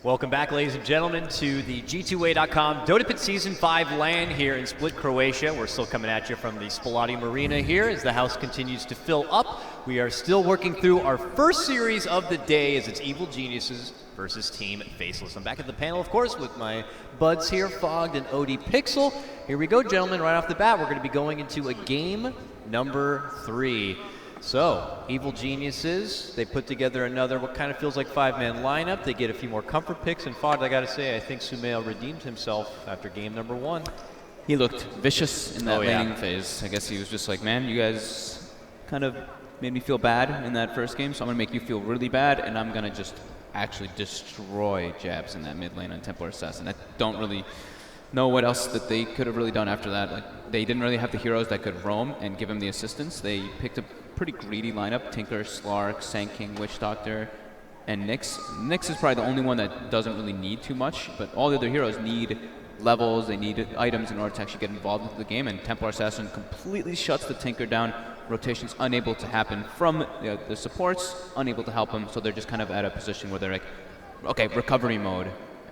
Welcome back, ladies and gentlemen, to the G2A.com Dota Pit Season 5 LAN here in Split, Croatia. We're still coming at you from the Spalati Marina here as the house continues to fill up. We are still working through our first series of the day as it's Evil Geniuses versus Team Faceless. I'm back at the panel, of course, with my buds here, Fogged and OD Pixel. Here we go, gentlemen. Right off the bat, we're going to be going into a game number 3. So, Evil Geniuses, they put together another, what kind of feels like 5-man lineup. They get a few more comfort picks, and Fogged, I gotta say, I think Sumail redeemed himself after game number 1. He looked vicious in that laning phase. I guess he was just like, man, you guys kind of made me feel bad in that first game, so I'm gonna make you feel really bad, and I'm gonna just actually destroy Jabs in that mid lane on Templar Assassin. I don't really know what else that they could have really done after that. Like, they didn't really have the heroes that could roam and give him the assistance. They picked a pretty greedy lineup: Tinker, Slark, Sand King, Witch Doctor, and Nyx. Nyx is probably the only one that doesn't really need too much, but all the other heroes need levels, they need items in order to actually get involved into the game, and Templar Assassin completely shuts the Tinker down. Rotations unable to happen from the supports, unable to help them, so they're just kind of at a position where they're like, okay, recovery mode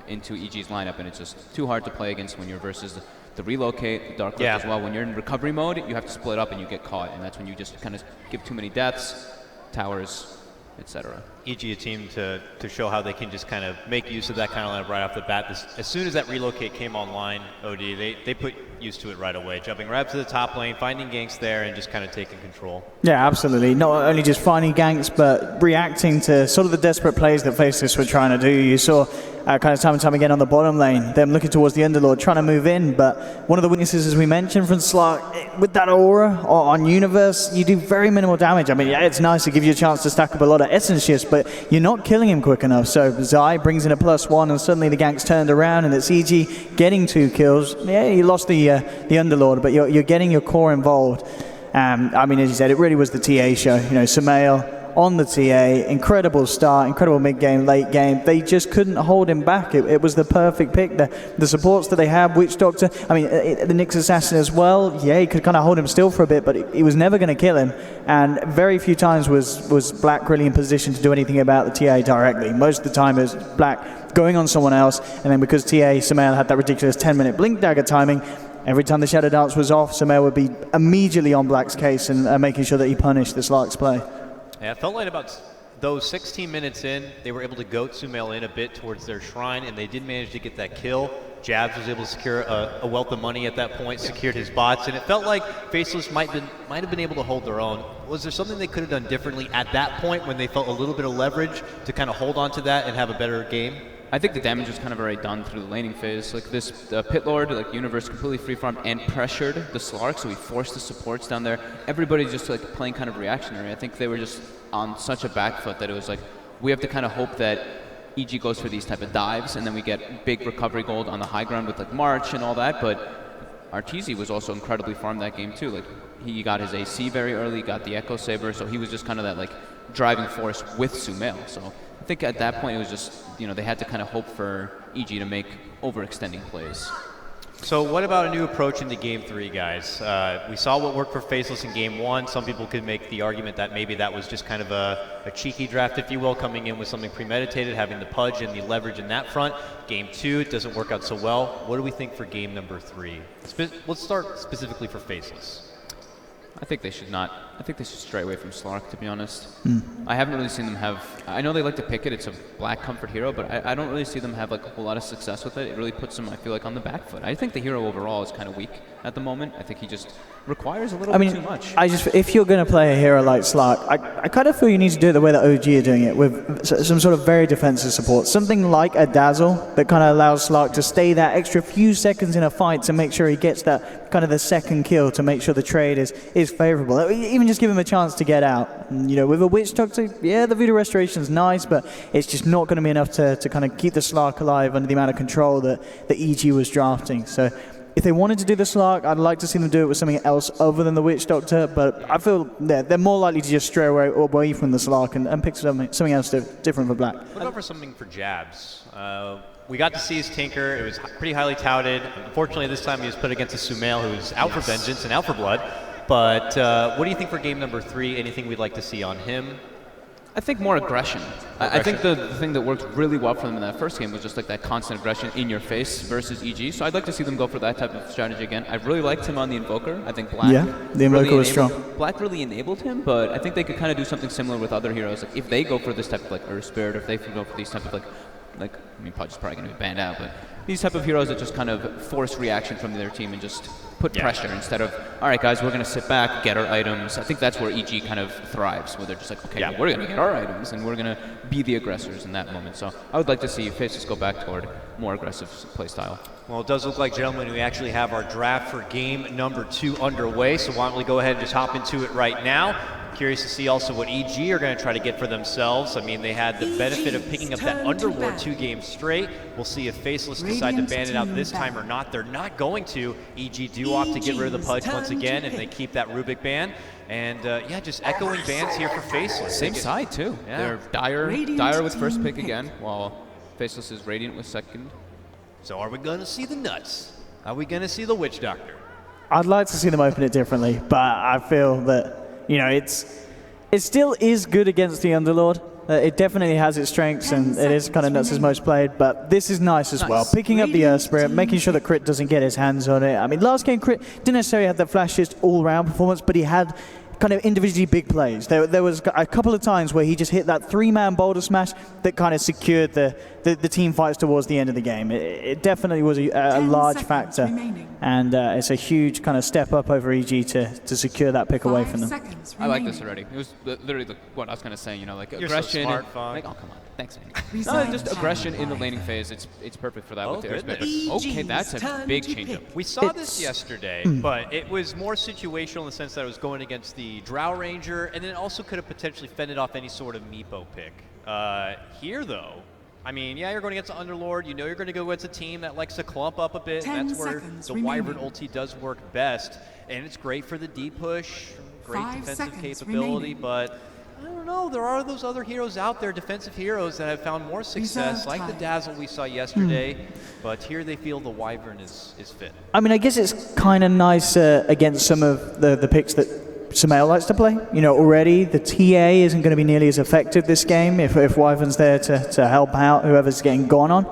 into EG's lineup, and it's just too hard to play against when you're versus the relocate, the Dark Rift as well. When you're in recovery mode, you have to split up and you get caught, and that's when you just kind of give too many deaths, towers, etc. EG a team to show how they can just kind of make use of that kind of lineup right off the bat. As soon as that relocate came online, OD, they put used to it right away, jumping right up to the top lane, finding ganks there, and just kind of taking control. Yeah, absolutely. Not only just finding ganks, but reacting to sort of the desperate plays that Faceless were trying to do. You saw kind of time and time again on the bottom lane, them looking towards the Underlord, trying to move in, but one of the weaknesses, as we mentioned, from Slark, with that aura on Universe, you do very minimal damage. I mean, yeah, it's nice to give you a chance to stack up a lot of essence shifts, but you're not killing him quick enough. So Zai brings in a +1, and suddenly the gank's turned around, and it's EG getting 2 kills. Yeah, you lost the Underlord, but you're getting your core involved. I mean, as you said, it really was the TA show. You know, Sumail on the TA, incredible start, incredible mid-game, late game. They just couldn't hold him back. It was the perfect pick. The supports that they had, Witch Doctor, I mean, the Nyx Assassin as well, yeah, he could kind of hold him still for a bit, but he was never going to kill him. And very few times was Black really in position to do anything about the TA directly. Most of the time it was Black going on someone else, and then because TA, Sumail had that ridiculous 10-minute blink dagger timing, every time the Shadow Dance was off, Sumail would be immediately on Black's case and making sure that he punished the Slark's play. Yeah, it felt like about those 16 minutes in, they were able to goat Sumail in a bit towards their shrine, and they did manage to get that kill. Jabs was able to secure a wealth of money at that point, secured his bots, and it felt like Faceless might have been able to hold their own. Was there something they could have done differently at that point when they felt a little bit of leverage to kind of hold on to that and have a better game? I think the damage was kind of already done through the laning phase. Like this Pit Lord, like Universe completely free farmed and pressured the Slark, so he forced the supports down there. Everybody's just like playing kind of reactionary. I think they were just on such a back foot that it was like, we have to kind of hope that EG goes for these type of dives, and then we get big recovery gold on the high ground with like March and all that. But Arteezy was also incredibly farmed that game too. Like he got his AC very early, got the Echo Saber, so he was just kind of that like driving force with Sumail. So I think at that point it was just, you know, they had to kind of hope for EG to make overextending plays. So what about a new approach into Game 3, guys? We saw what worked for Faceless in Game 1. Some people could make the argument that maybe that was just kind of a cheeky draft, if you will, coming in with something premeditated, having the pudge and the leverage in that front. Game 2, it doesn't work out so well. What do we think for game number 3? Let's start specifically for Faceless. I think they should not. I think they should stray away from Slark, to be honest. I haven't really seen them have, I know they like to pick it, it's a black comfort hero, but I don't really see them have like a whole lot of success with it. It really puts them, I feel like, on the back foot. I think the hero overall is kind of weak at the moment. I think he just requires a little bit too much. If you're going to play a hero like Slark, I kind of feel you need to do it the way that OG are doing it, with some sort of very defensive support. Something like a Dazzle that kind of allows Slark to stay that extra few seconds in a fight to make sure he gets that kind of the second kill, to make sure the trade is favorable. Even just give him a chance to get out. And, you know, with a Witch Doctor, yeah, the Voodoo Restoration is nice, but it's just not going to be enough to kind of keep the Slark alive under the amount of control that EG was drafting. So if they wanted to do the Slark, I'd like to see them do it with something else other than the Witch Doctor, but I feel they're more likely to just stray away from the Slark and pick something else different for Black. What about for something for Jabs? We got to see his Tinker. It was pretty highly touted. Unfortunately, this time he was put against a Sumail who's out for vengeance and out for blood. But what do you think for game number 3? Anything we'd like to see on him? I think more aggression. I think the thing that worked really well for them in that first game was just like that constant aggression in your face versus EG. So I'd like to see them go for that type of strategy again. I really liked him on the Invoker. I think Black. Yeah, the Invoker was strong. Black really enabled him, but I think they could kind of do something similar with other heroes. Like if they go for this type of like Earth Spirit, or if they go for these type of like I mean, Pudge's probably going to be banned out, but these type of heroes that just kind of force reaction from their team and just put pressure instead of, all right, guys, we're going to sit back, get our items. I think that's where EG kind of thrives, where they're just like, okay, we're going to get our items, and we're going to be the aggressors in that moment. So I would like to see Faceless go back toward more aggressive playstyle. Well, it does look like, gentlemen, we actually have our draft for game number 2 underway, so why don't we go ahead and just hop into it right now. Curious to see also what EG are going to try to get for themselves. I mean, they had the benefit of picking up that Underlord 2 games straight. We'll see if Faceless decide to ban it out this time or not. They're not going to. EG do opt to get rid of the Pudge once again, and they keep that Rubik ban. And yeah, just echoing bans here for Faceless. Same side, too. Yeah. They're Dire with first pick again, while Faceless is Radiant with second. So are we going to see the nuts? Are we going to see the Witch Doctor? I'd like to see them open it differently, but I feel that, you know, it still is good against the Underlord. It definitely has its strengths, and it is kind of nuts as most played, but this is nice as well. Picking up the Earth Spirit, making sure that Crit doesn't get his hands on it. I mean, last game Crit didn't necessarily have the flashiest all-round performance, but he had kind of individually big plays. There was a couple of times where he just hit that 3-man boulder smash that kind of secured the team fights towards the end of the game. It definitely was a large factor, and it's a huge kind of step up over EG to secure that pick away from them. I like this already. It was literally what I was going to say, you know, like You're aggression. So smart, like, oh, come on. Thanks, man. No, just aggression in the laning phase. It's perfect for that with the Earth Spirit. Okay, that's a big change-up. We saw this yesterday, but it was more situational in the sense that it was going against the Drow Ranger, and then it also could have potentially fended off any sort of Meepo pick. Here, though, I mean, yeah, you're going against the Underlord. You know you're going to go against a team that likes to clump up a bit, and that's where the Wyvern ulti does work best. And it's great for the D push, great defensive capability, but I don't know, there are those other heroes out there, defensive heroes, that have found more success, like the Dazzle we saw yesterday, but here they feel the Wyvern is fit. I mean, I guess it's kind of nice against some of the picks that Sumail likes to play. You know, already the TA isn't going to be nearly as effective this game if Wyvern's there to help out whoever's getting gone on.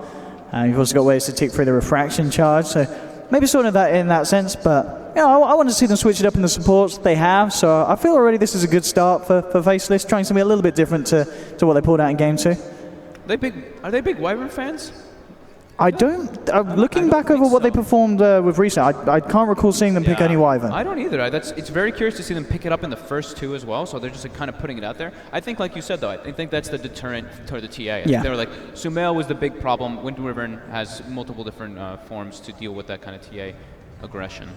You've also got ways to tick through the refraction charge, so maybe sort of that in that sense, but you know, I want to see them switch it up in the supports they have, so I feel already this is a good start for Faceless, trying something a little bit different to what they pulled out in Game 2. Are they big Wyvern fans? I don't. Looking back over what they performed with recent, I can't recall seeing them pick any Wyvern. I don't either. It's very curious to see them pick it up in the first 2 as well, so they're just like, kind of putting it out there. I think, like you said, though, I think that's the deterrent toward the TA. I think they were like, Sumail was the big problem. Wind Wyvern has multiple different forms to deal with that kind of TA aggression.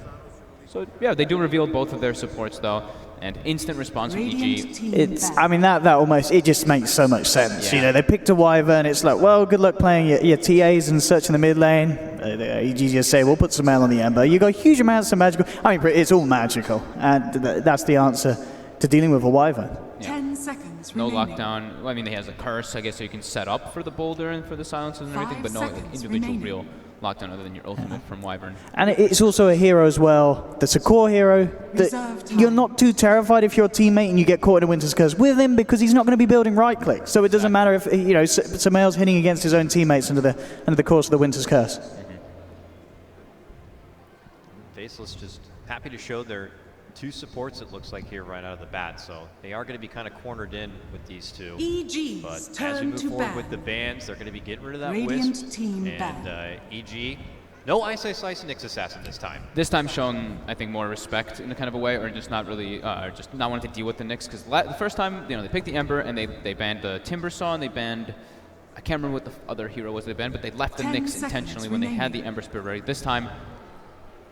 So yeah, they do reveal both of their supports though, and instant response from EG. I mean, that almost, it just makes so much sense. Yeah. You know, they picked a Wyvern, it's like, well, good luck playing your TAs and such in the mid lane. EG just say, we'll put some Sumail on the Ember. You got huge amounts of magical, I mean, it's all magical, and that's the answer to dealing with a Wyvern. Yeah. 10 seconds no remaining. Lockdown. Well, I mean, he has a curse, I guess, so you can set up for the boulder and for the silences and everything, but no individual real lockdown other than your ultimate from Wyvern. And it's also a hero as well that's a core hero that you're not too terrified if you're a teammate and you get caught in a Winter's Curse with him, because he's not going to be building right click. So it doesn't matter if, you know, Sumail's hitting against his own teammates under the course of the Winter's Curse. Faceless just happy to show their 2 supports, it looks like, here right out of the bat, so they are going to be kind of cornered in with these 2. But as we move forward with the bans, they're going to be getting rid of that Wisp, and EG, no Ice Ice Slice and Nyx Assassin this time. This time showing, I think, more respect in a kind of a way, or just not really, just not wanting to deal with the Nyx, because the first time, you know, they picked the Ember and they banned the Timber Saw, and they banned, I can't remember what the other hero was they banned, but they left the Nyx intentionally when they had the Ember Spirit ready. This time,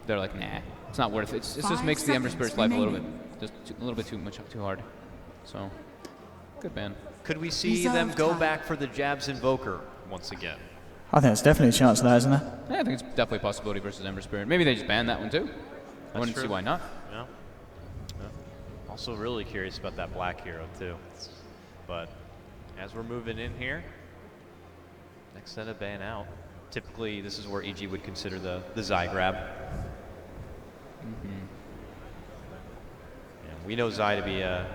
they're like, nah, it's not worth it. It just makes the Ember Spirit's life a little bit too hard. So, good ban. Could we see them go back for the Jabs Invoker once again? I think it's definitely a chance of that, isn't there? Yeah, I think it's definitely a possibility versus Ember Spirit. Maybe they just ban that one too. I wouldn't see why not. Yeah. Also really curious about that black hero too. But as we're moving in here, next set of ban out. Typically, this is where EG would consider the Zai grab. Yeah, we know Zai to be a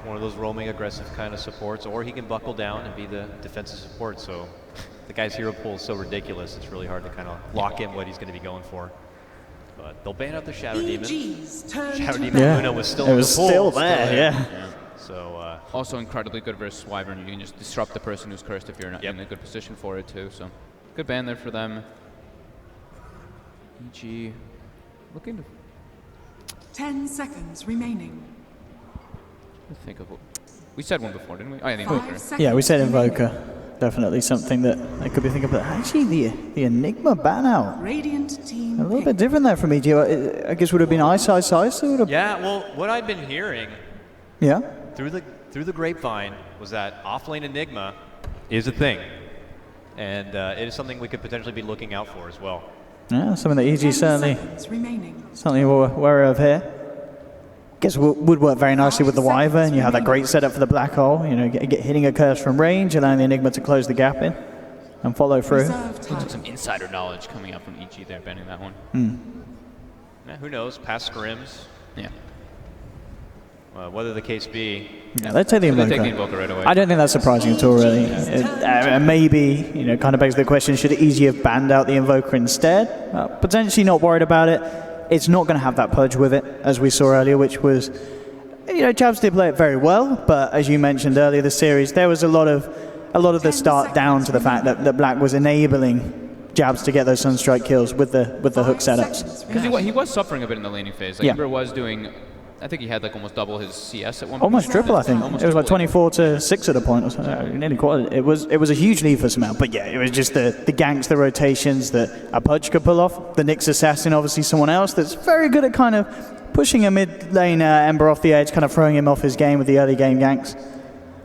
one of those roaming aggressive kind of supports, or he can buckle down and be the defensive support. So the guy's hero pool is so ridiculous, it's really hard to kind of lock in what he's going to be going for. But they'll ban out the Shadow Demon. Shadow Demon Luna was still in the pool. Still there, yeah. So also incredibly good versus Wyvern. You can just disrupt the person who's cursed if you're not in a good position for it too. So good ban there for them. EG looking to 10 seconds remaining. think of what we said one before, didn't we? Oh, yeah, the 5 Invoker. seconds Yeah, we said remaining. Invoker. Definitely something that I could be thinking about. Actually, the Enigma ban out. Radiant team A little pick. bit different there from EG. I guess would have been Ice. yeah, well, what I've been hearing Yeah. through the grapevine was that offlane Enigma is a thing, and it is something we could potentially be looking out for as well. Yeah, something that EG 10 certainly seconds remaining. we're wary of here. Guess would work very nicely with the 5 seconds Wyvern. You have that great remaining. setup for the black hole. You know, get hitting a curse from range, allowing the Enigma to close the gap in and follow through. Reserve time. Some insider knowledge coming out from EG there, banning that one. Yeah, who knows? Past scrims, Yeah. whether the case be. Yeah, let's take the So they Invoker. take the Invoker right away. I don't think that's surprising at all, really. Maybe, you know, kind of begs the question, should EG have banned out the Invoker instead? Potentially not worried about it. It's not going to have that purge with it, as we saw earlier, which was, you know, Jabs did play it very well, but as you mentioned earlier, the series, there was a lot of the start down to the fact that Black was enabling Jabs to get those Sunstrike kills with the hook 5 setups. seconds Because remaining. he was suffering a bit in the laning phase. Like, Yeah. Ember was doing, I think he had like almost double his CS at one point. Almost triple, I think. Almost It was like triple. 24 to 6 at a point or something. Nearly quite. It was a huge lead for Smell, but yeah, it was just the ganks, the rotations that a Pudge could pull off. The Nyx Assassin, obviously someone else that's very good at kind of pushing a mid lane Ember off the edge, kind of throwing him off his game with the early game ganks.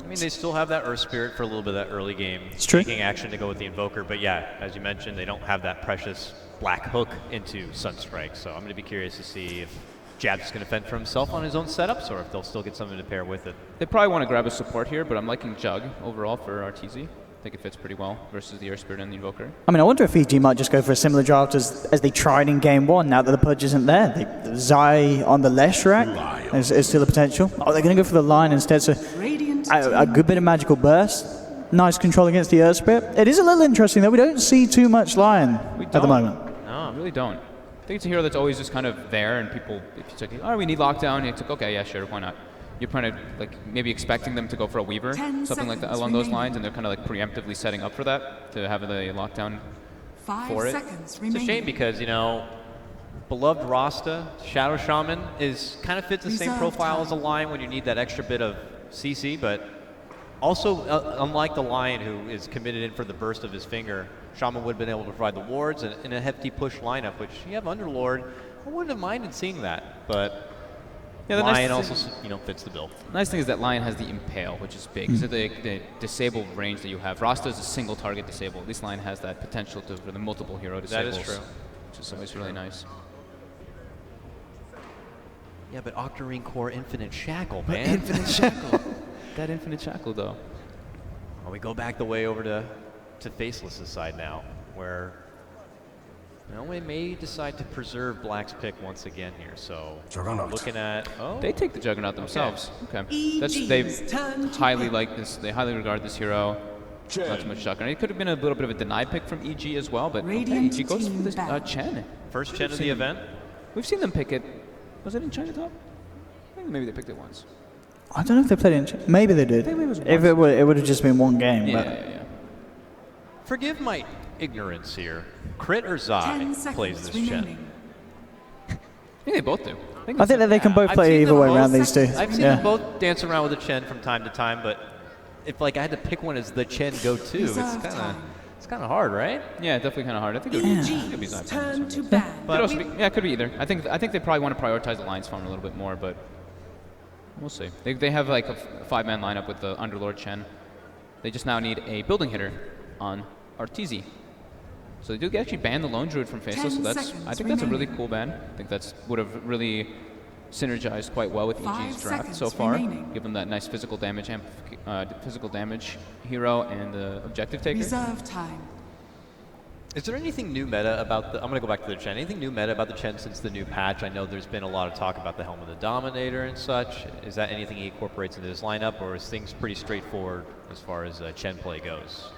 I mean, they still have that Earth Spirit for a little bit of that early game. It's true. Taking action to go with the Invoker, but yeah, as you mentioned, they don't have that precious black hook into Sunstrike, so I'm going to be curious to see if Jabs is going to fend for himself on his own setups, or if they'll still get something to pair with it. They probably want to grab a support here, but I'm liking Jug overall for RTZ. I think it fits pretty well versus the Earth Spirit and the Invoker. I mean, I wonder if EG might just go for a similar draft as they tried in game one, now that the Pudge isn't there. Zai on the Leshrac is still a potential. Oh, they're going to go for the line instead, so Radiant a good bit of magical burst. Nice control against the Earth Spirit. It is a little interesting that we don't see too much Lion at the moment. No, really don't. I think it's a hero that's always just kind of there, and people, if it's like, oh, we need lockdown, it's like, okay, yeah, sure, why not? You're kind of like maybe expecting them to go for a Weaver, 10 something like that seconds along those remaining. lines, and they're kind of like preemptively setting up for that to have the lockdown. 5 for it. seconds It's remaining. a shame because, you know, beloved Rasta, Shadow Shaman, is kind of fits the same Reserve profile time. as a Lion when you need that extra bit of CC, but also, unlike the Lion who is committed in for the burst of his finger, Shaman would have been able to provide the wards and in a hefty push lineup, which you have Underlord. I wouldn't have minded seeing that, but Yeah, the Lion nice also, you know, fits the bill. Nice thing is that Lion has the Impale, which is big. So the disabled range that you have. Rasta is a single target disable. At least Lion has that potential to for the multiple hero That disables. is true. Which is always really nice. Yeah, but Octarine Core Infinite Shackle, man. Infinite Shackle. That Infinite Shackle, though. Well, we go back the way over to Faceless's side now, where we may decide to preserve Black's pick once again here. So Juggernaut. looking at They take the Juggernaut themselves. Okay. EG's They turn to highly bat. like this. They highly regard this hero. Not too much Juggernaut. It could have been a little bit of a deny pick from EG as well, but okay, Radiant EG goes for team this back. Chen. first We've Chen of seen the them- event. We've seen them pick it. Was it in Chinatown? I think maybe they picked it once. I don't know if they played it in. Maybe they did. Maybe it was If once. it would have just been one game. Yeah, but yeah, yeah. Forgive my ignorance here. Crit or 10 Zai seconds plays this remaining. I Chen? think they both do. I think that they can both I've play seen either them way both- around these two. I've seen Yeah. them both dance around with the Chen from time to time, but if like I had to pick one as the Chen go-to, Reserve time. it's kind of hard, right? Yeah, definitely kind of hard. I think it could be EG's Zai. turn to Could ban. But also be, yeah, it could be either. I think they probably want to prioritize the Lions farm a little bit more, but we'll see. They have like a five-man lineup with the Underlord Chen. They just now need a building hitter on Arteezy. So they do actually ban the Lone Druid from Faceless, so 10 that's seconds I think that's a really remaining. cool ban. I think that's would have really synergized quite well with 5 EG's draft so seconds far. remaining. Give them that nice physical damage hero and the objective taker. Reserve time. Is there anything new meta about the, I'm going to go back to the Chen, anything new meta about the Chen since the new patch? I know there's been a lot of talk about the Helm of the Dominator and such. Is that anything he incorporates into his lineup, or is things pretty straightforward as far as Chen play goes?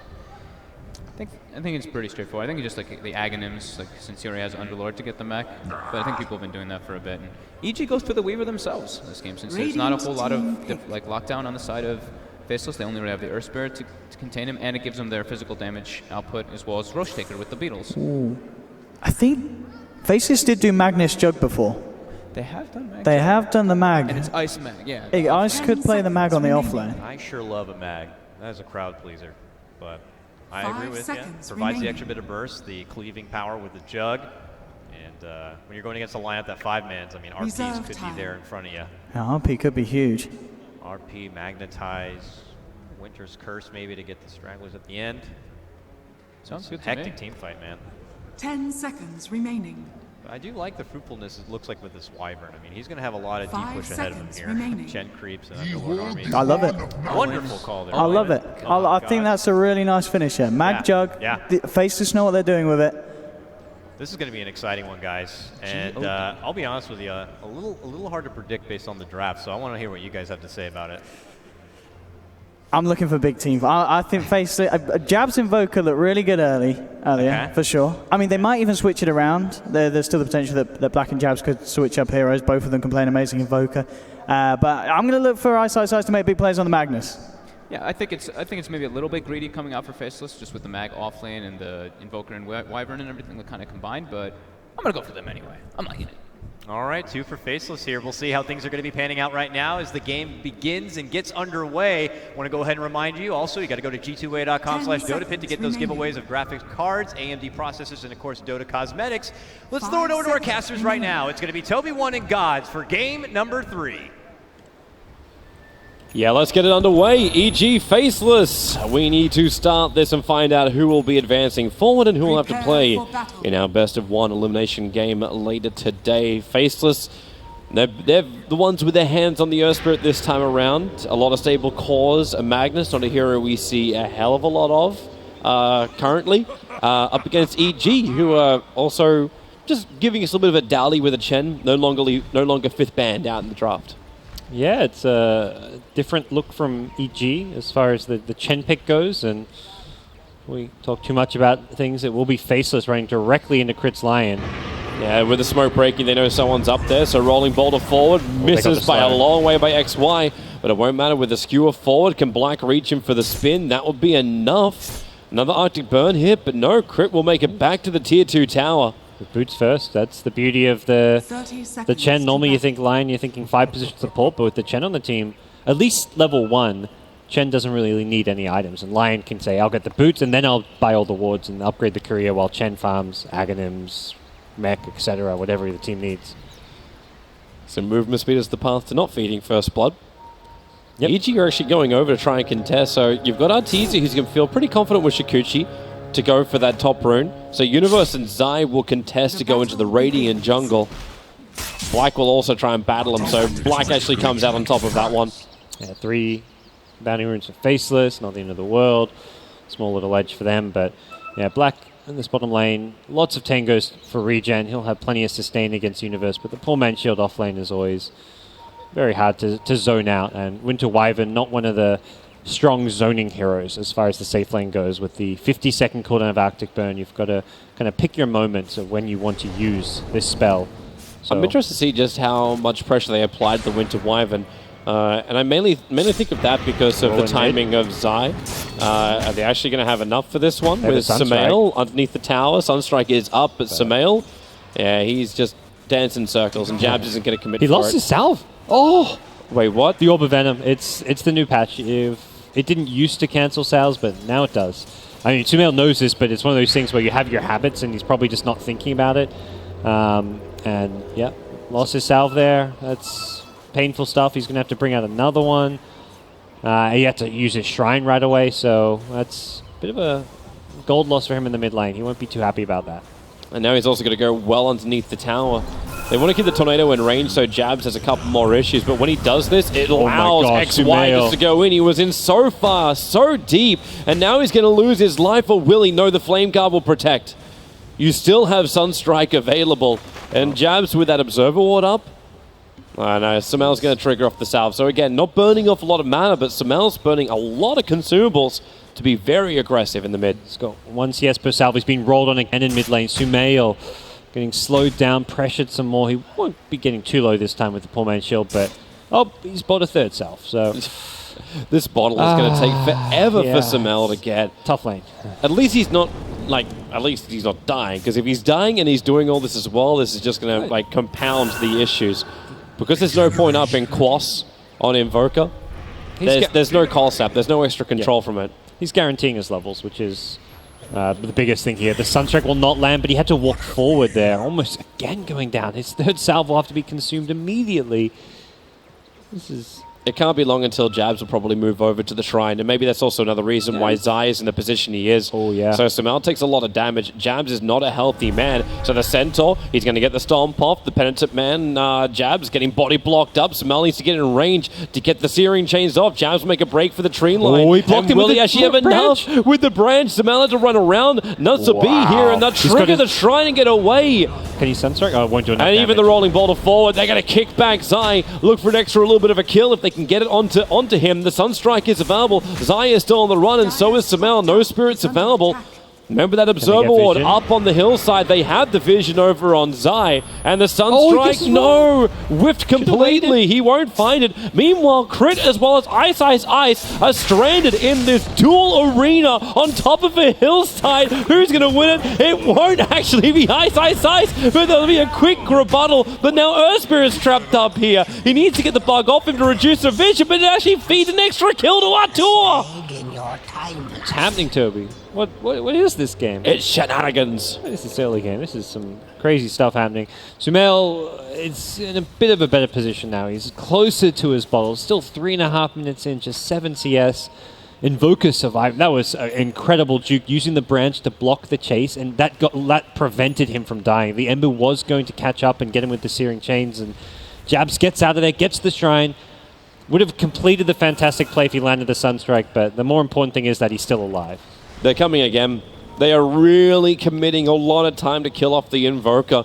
I think it's pretty straightforward. I think it's just like the Aghanims, like since he already has Underlord to get the mech. But I think people have been doing that for a bit. And EG goes for the Weaver themselves in this game, since there's not a whole lot of like lockdown on the side of Faceless. They only really have the Earth Spirit to contain him, and it gives them their physical damage output as well as Roche Taker with the Beetles. Ooh. I think Faceless did do Magnus Jug before. They have done Mag. They have done the Mag. And it's Ice Mag, yeah. Ice could play the Mag on the offlane. I sure love a Mag. That is a crowd pleaser. But I agree with you. Provides the extra bit of burst, the cleaving power with the Jug. And when you're going against a lineup that 5-mans, I mean, RPs could be there in front of you. Yeah, RP could be huge. RP, Magnetize, Winter's Curse maybe to get the stragglers at the end. Sounds good to hectic me. team fight, man. 10 seconds remaining. But I do like the fruitfulness it looks like with this Wyvern. I mean, he's going to have a lot of deep 5 push ahead of him seconds here. remaining. Chen creeps and Underlord army. I love it. Wonderful call there. I love it. Oh I think that's a really nice finisher. Mag Jug, Faceless know what they're doing with it. This is going to be an exciting one, guys. And I'll be honest with you, a little hard to predict based on the draft, so I want to hear what you guys have to say about it. I'm looking for big team. I think Faceless, Jabs Invoker look really good earlier, for sure. I mean, they might even switch it around. There's still the potential that Black and Jabs could switch up heroes. Both of them can play an amazing Invoker. But I'm going to look for Ice to make big plays on the Magnus. Yeah, I think it's maybe a little bit greedy coming out for Faceless, just with the Mag offlane and the Invoker and Wyvern and everything kind of combined, but I'm going to go for them anyway. I'm liking it. All right, 2 for Faceless here. We'll see how things are going to be panning out right now as the game begins and gets underway. I want to go ahead and remind you also, you got to go to g2a.com/DotaPit to get those giveaways of graphics cards, AMD processors, and of course Dota cosmetics. Let's throw it over to our casters right now. It's going to be Toby1 and Gods for game number 3. Yeah, let's get it underway. EG Faceless. We need to start this and find out who will be advancing forward and who will have to play in our best of 1 elimination game later today. Faceless, they're the ones with their hands on the Earth Spirit this time around. A lot of stable cores. A Magnus, not a hero we see a hell of a lot of currently. Up against EG, who are also just giving us a little bit of a dally with a Chen. No longer 5th band out in the draft. Yeah, it's a different look from EG as far as the Chen pick goes, and we talk too much about things. It will be Faceless running directly into Crit's Lion. Yeah, with the smoke breaking, they know someone's up there, so rolling boulder forward, misses by a long way by XY, but it won't matter with the skewer forward. Can Black reach him for the spin? That would be enough. Another Arctic Burn hit, but no, Crit will make it back to the tier 2 tower. With boots first, that's the beauty of the Chen. Normally you think Lion, you're thinking 5 position support, but with the Chen on the team, at least level 1, Chen doesn't really need any items, and Lion can say, I'll get the boots, and then I'll buy all the wards and upgrade the career while Chen farms Aghanims, mech, etc., whatever the team needs. So movement speed is the path to not feeding First Blood. Yep. EG are actually going over to try and contest, so you've got Arteezy who's going to feel pretty confident with Shikuchi to go for that top rune. So Universe and Zai will contest to go into the Radiant jungle. Black will also try and battle him, so Black actually comes out on top of that one. Yeah, 3 bounty runes for Faceless, not the end of the world. Small little edge for them, but yeah, Black in this bottom lane, lots of tangos for regen. He'll have plenty of sustain against Universe, but the poor man shield off lane is always very hard to zone out, and Winter Wyvern, not one of the strong zoning heroes as far as the safe lane goes. With the 50-second cooldown of Arctic Burn, you've got to kind of pick your moments of when you want to use this spell. So I'm interested to see just how much pressure they applied to the Winter Wyvern. And I mainly think of that because of the timing of Zai. Are they actually going to have enough for this one? With Sumail underneath the tower. Sunstrike is up, but Sumail, yeah, he's just dancing circles, and Jabs isn't going to commit. He lost his salve. Oh! Wait, what? The Orb of Venom. It's the new patch. It didn't used to cancel salves, but now it does. I mean, Sumail knows this, but it's one of those things where you have your habits, and he's probably just not thinking about it. And, yeah, lost his salve there. That's painful stuff. He's going to have to bring out another one. He had to use his Shrine right away, so that's a bit of a gold loss for him in the mid lane. He won't be too happy about that. And now he's also going to go well underneath the tower. They want to keep the Tornado in range, so Jabs has a couple more issues. But when he does this, it allows XY just to go in. He was in so far, so deep, and now he's going to lose his life. Or will he? No, the Flame Guard will protect. You still have Sunstrike available, and Jabs with that Observer Ward up. I know, Sumel's going to trigger off the salve. So again, not burning off a lot of mana, but Sumel's burning a lot of consumables to be very aggressive in the mid. He's got 1 CS per salve. He's been rolled on again in mid lane. Sumail getting slowed down, pressured some more. He won't be getting too low this time with the poor man's shield, but he's bought a 3rd salve. So this bottle is going to take forever for Sumel to get. Tough lane. At least he's not dying, because if he's dying and he's doing all this as well, this is just going to like compound the issues. Because there's no point up in Quas on Invoker. There's no call sap, there's no extra control from it. He's guaranteeing his levels, which is the biggest thing here. The Sunstrike will not land, but he had to walk forward there, almost again going down. His 3rd salve will have to be consumed immediately. It can't be long until Jabs will probably move over to the Shrine, and maybe that's also another reason why Zai is in the position he is. Oh, yeah. So Sumail takes a lot of damage. Jabs is not a healthy man. So the Centaur, he's going to get the Stomp off. The Penitent Man, Jabs getting body blocked up. Sumail needs to get in range to get the Searing Chains off. Jabs will make a break for the tree line. Oh, he blocked him will with he actually have enough with the branch? Sumail had to run around. Nuts to be here, and they'll trigger the Shrine and get away. Can he Sunstrike? Oh, it won't do enough And damage. even the rolling boulder forward, they're going to kick back Zai, look for an extra little bit of a kill if they can get it onto him. The Sunstrike is available. Zai is still on the run, and so is Sumail. No spirits available. Remember that Observer Ward up on the hillside. They have the vision over on Zai, and the Sunstrike, whiffed completely. He won't find it. Meanwhile, Crit as well as Ice are stranded in this dual arena on top of a hillside. Who's going to win it? It won't actually be Ice, but there'll be a quick rebuttal. But now Earthspirit's trapped up here. He needs to get the bug off him to reduce the vision, but it actually feeds an extra kill to Artur. What's happening, Toby? What is this game? It's shenanigans. This is early game. This is some crazy stuff happening. Sumail is in a bit of a better position now. He's closer to his bottle. Still 3.5 minutes in, just 7 CS. Invoker survived. That was an incredible juke, using the branch to block the chase, and that prevented him from dying. The Ember was going to catch up and get him with the Searing Chains, and Jabs gets out of there, gets the Shrine. Would have completed the fantastic play if he landed the Sunstrike, but the more important thing is that he's still alive. They're coming again. They are really committing a lot of time to kill off the Invoker.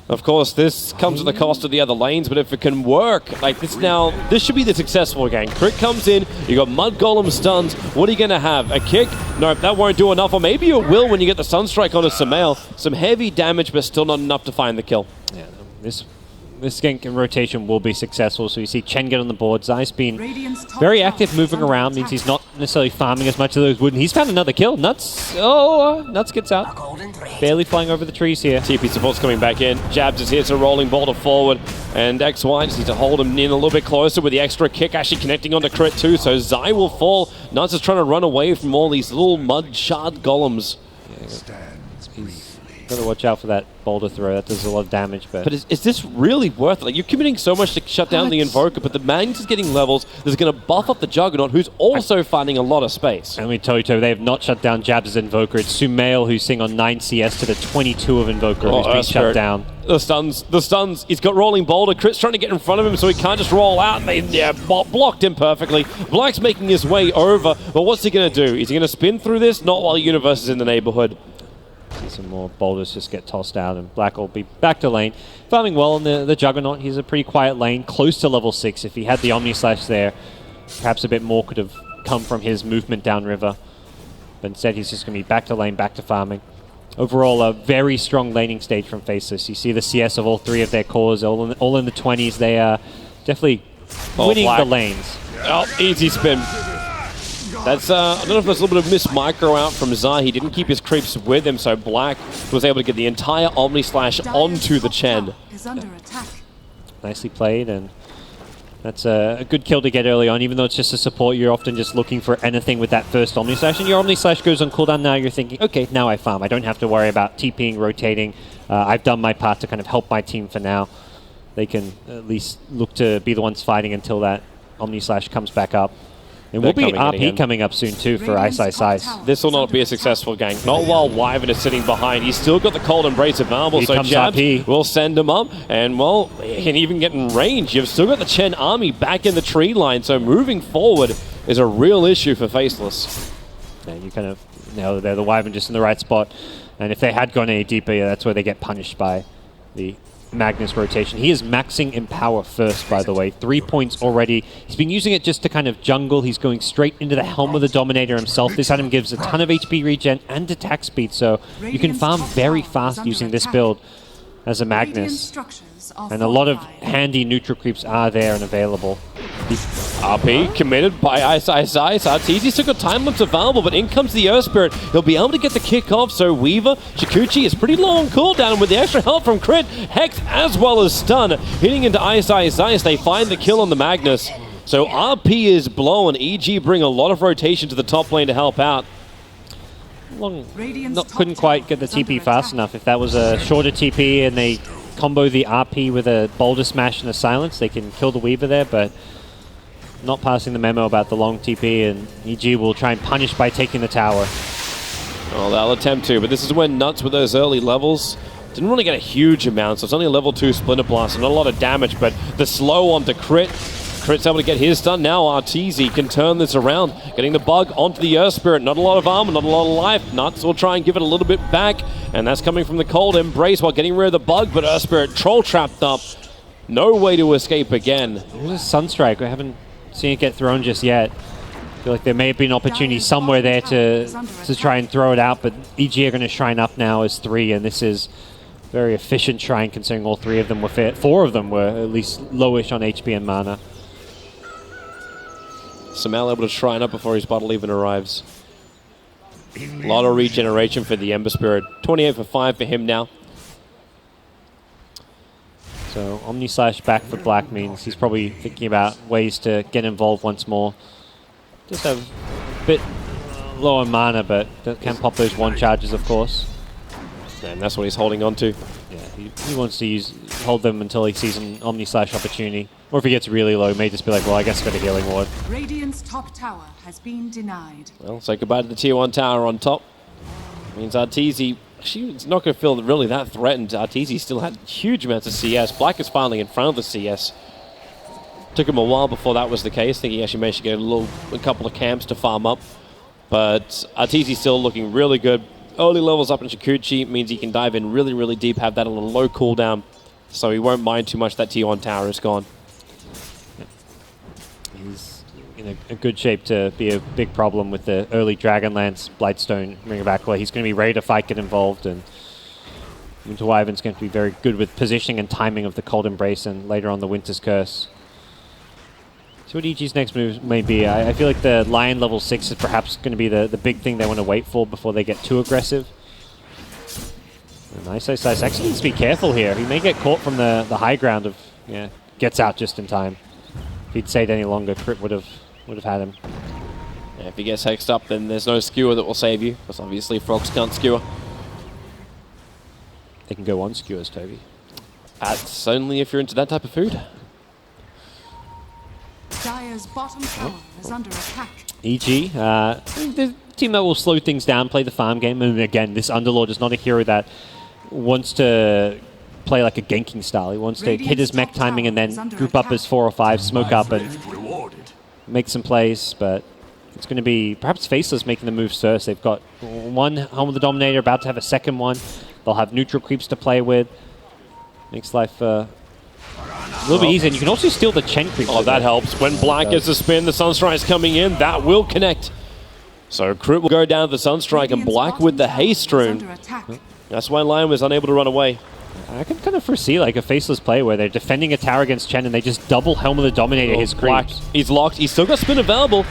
Of course, this comes at the cost of the other lanes, but if it can work, like this now, this should be the successful game. Crit comes in, you got Mud Golem stuns. What are you going to have? A kick? Nope, that won't do enough. Or maybe it will when you get the Sunstrike onto Sumail. Some heavy damage, but still not enough to find the kill. Yeah, this gank and rotation will be successful, so you see Chen get on the board. Zai's been very active moving around, means he's not necessarily farming as much as those would. And he's found another kill. Nuts gets out. Barely flying over the trees here. TP support's coming back in. Jabs is here to rolling boulder forward, and XY just needs to hold him in a little bit closer with the extra kick actually connecting onto Crit too, so Zai will fall. Nuts is trying to run away from all these little mud shard golems. Gotta watch out for that boulder throw. That does a lot of damage. But is this really worth it? Like, you're committing so much to shut down the Invoker, but the Magnus is getting levels that's going to buff up the Juggernaut, who's also finding a lot of space. And we tell you, Toby, they have not shut down Jabs' Invoker. It's Sumail who's seeing on 9 CS to the 22 of Invoker who's been shut down. The stuns. He's got rolling boulder. Crit's trying to get in front of him so he can't just roll out. And they blocked him perfectly. Black's making his way over, but what's he going to do? Is he going to spin through this? Not while Universe is in the neighborhood. See some more boulders just get tossed out, and Black will be back to lane. Farming well in the Juggernaut. He's a pretty quiet lane, close to level 6. If he had the Omni Slash there, perhaps a bit more could have come from his movement downriver. But instead, he's just going to be back to lane, back to farming. Overall, a very strong laning stage from Faceless. You see the CS of all 3 of their cores, all in the 20s. They are definitely winning Black. the lanes. Oh, easy spin. That's, I don't know if there's a little bit of miss micro out from Zai. He didn't keep his creeps with him, so Black was able to get the entire Omni Slash onto the Chen. Nicely played, and that's a good kill to get early on. Even though it's just a support, you're often just looking for anything with that first Omni Slash, and your Omni Slash goes on cooldown now. You're thinking, okay, now I farm. I don't have to worry about TPing, rotating. I've done my part to kind of help my team for now. They can at least look to be the ones fighting until that Omni Slash comes back up. And will be RP coming up soon too for Ice. This will not be a successful gank. Not while Wyvern is sitting behind. He's still got the Cold Embrace available, so Jabs will send him up. And, well, he can even get in range. You've still got the Chen army back in the tree line, so moving forward is a real issue for Faceless. Yeah, you kind of nailed it there. The Wyvern just in the right spot. And if they had gone any deeper, that's where they get punished by the Magnus rotation. He is maxing in power first, by the way. 3 points already. He's been using it just to kind of jungle. He's going straight into the Helm of the Dominator himself. This item gives a ton of HP regen and attack speed, so you can farm very fast using this build as a Magnus. And a lot of handy neutral creeps are there and available. RP committed by Ice. Arteezy still got time limits available, but in comes the Earth Spirit. He'll be able to get the kick off, so Weaver, Chikuchi is pretty low on cooldown, and with the extra help from Crit, Hex as well as Stun, hitting into Ice. They find the kill on the Magnus. So RP is blown. EG bring a lot of rotation to the top lane to help out. Couldn't quite get the TP fast enough. If that was a shorter TP and they combo the RP with a Boulder Smash and a Silence, they can kill the Weaver there, but not passing the memo about the long TP, and EG will try and punish by taking the tower. Well, they'll attempt to, but this is when Nuts with those early levels didn't really get a huge amount, so it's only a level 2 Splinter Blast, and not a lot of damage, but the slow onto Crit. Crit's able to get his stun. Now Arteezy can turn this around, getting the bug onto the Earth Spirit. Not a lot of armor, not a lot of life. Nuts will try and give it a little bit back, and that's coming from the Cold Embrace while getting rid of the bug, but Earth Spirit troll trapped up. No way to escape again. There's a Sunstrike. We haven't seen it get thrown just yet. I feel like there may have been an opportunity somewhere there to try and throw it out, but EG are going to shrine up now as 3, and this is very efficient shrine considering all 3 of them were fair. 4 of them were at least lowish on HP and mana. Samal able to shrine up before his bottle even arrives. A lot of regeneration for the Ember Spirit. 28 for 5 for him now. So Omni Slash back for Black means he's probably thinking about ways to get involved once more. Just have a bit lower mana, but can pop those 1 charges, of course. And that's what he's holding on to. Yeah, he wants to hold them until he sees an Omni Slash opportunity. Or if he gets really low, he may just be like, well, I guess I've got a Healing Ward. Radiant's top tower has been denied. Well, say goodbye to the Tier 1 tower on top. Means Arteezy, she's not going to feel really that threatened. Arteezy still had huge amounts of CS. Black is finally in front of the CS. Took him a while before that was the case. I think he actually managed to get a couple of camps to farm up. But Arteezy's still looking really good. Early levels up in Chikuchi means he can dive in really, really deep, have that on a low cooldown. So he won't mind too much that Tier 1 tower is gone. He's in a good shape to be a big problem with the early Dragonlance Blightstone Ring of Aquila. He's going to be ready to fight, get involved, and Winter Wyvern's going to be very good with positioning and timing of the Cold Embrace and later on the Winter's Curse. So what EG's next move may be. I feel like the Lion level 6 is perhaps going to be the big thing they want to wait for before they get too aggressive. Nice. Actually needs to be careful here. He may get caught from the high ground of, gets out just in time. If he'd stayed any longer, Crit would have had him. Yeah, if he gets hexed up, then there's no skewer that will save you, because obviously frogs can't skewer. They can go on skewers, Toby. That's only if you're into that type of food. Dire's bottom tower is under attack. EG, the team that will slow things down, play the farm game, and again, this Underlord is not a hero that wants to play like a ganking style. He wants to hit his mech timing and then group up as 4 or 5, smoke up and make some plays, but it's going to be perhaps Faceless making the moves first. They've got 1 Helm of the Dominator, about to have a second one. They'll have neutral creeps to play with. Makes life a little bit easier, and you can also steal the Chen creep. Oh, that helps. When Black gets a spin, the Sunstrike's coming in. That will connect. So Crit will go down to the Sunstrike, and Black with the Haste Rune. That's why Lion was unable to run away. I can kind of foresee like a Faceless play where they're defending a tower against Chen and they just double Helm of the Dominator his Black, creeps. he's locked. He's still got spin available.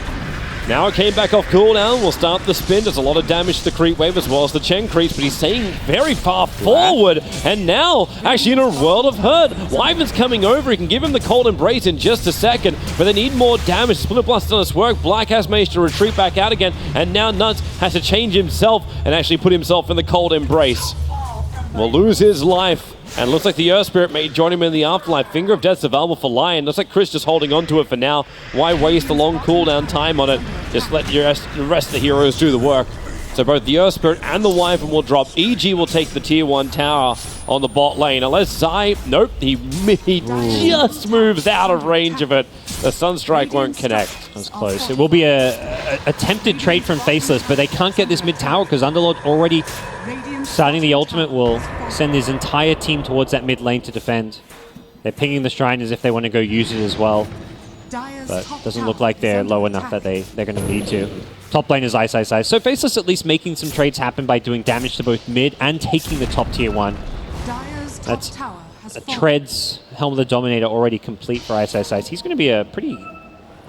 Now it came back off cooldown. We'll start the spin. Does a lot of damage to the creep wave as well as the Chen creeps, but he's staying very far forward. And now, actually in a world of hurt, Wyvern's coming over. He can give him the Cold Embrace in just a second, but they need more damage. Splinter Blast does its work. Black has managed to retreat back out again, and now Nuts has to change himself and actually put himself in the Cold Embrace. Will lose his life. And looks like the Earth Spirit may join him in the afterlife. Finger of Death's available for Lion. Looks like Chris just holding on to it for now. Why waste a long cooldown time on it? Just let the rest of the heroes do the work. So both the Earth Spirit and the Wyvern will drop. EG will take the Tier 1 tower on the bot lane. Unless Zai... Nope, he just moves out of range of it. The Sunstrike won't connect. That's close. It will be a attempted trade from Faceless, but they can't get this mid tower because Underlord already starting the ultimate will send his entire team towards that mid lane to defend. They're pinging the Shrine as if they want to go use it as well. But it doesn't look like they're low enough that they're going to need to. Top lane is Ice. So Faceless at least making some trades happen by doing damage to both mid and taking the top tier 1. That's Treads, Helm of the Dominator already complete for Ice. He's going to be a pretty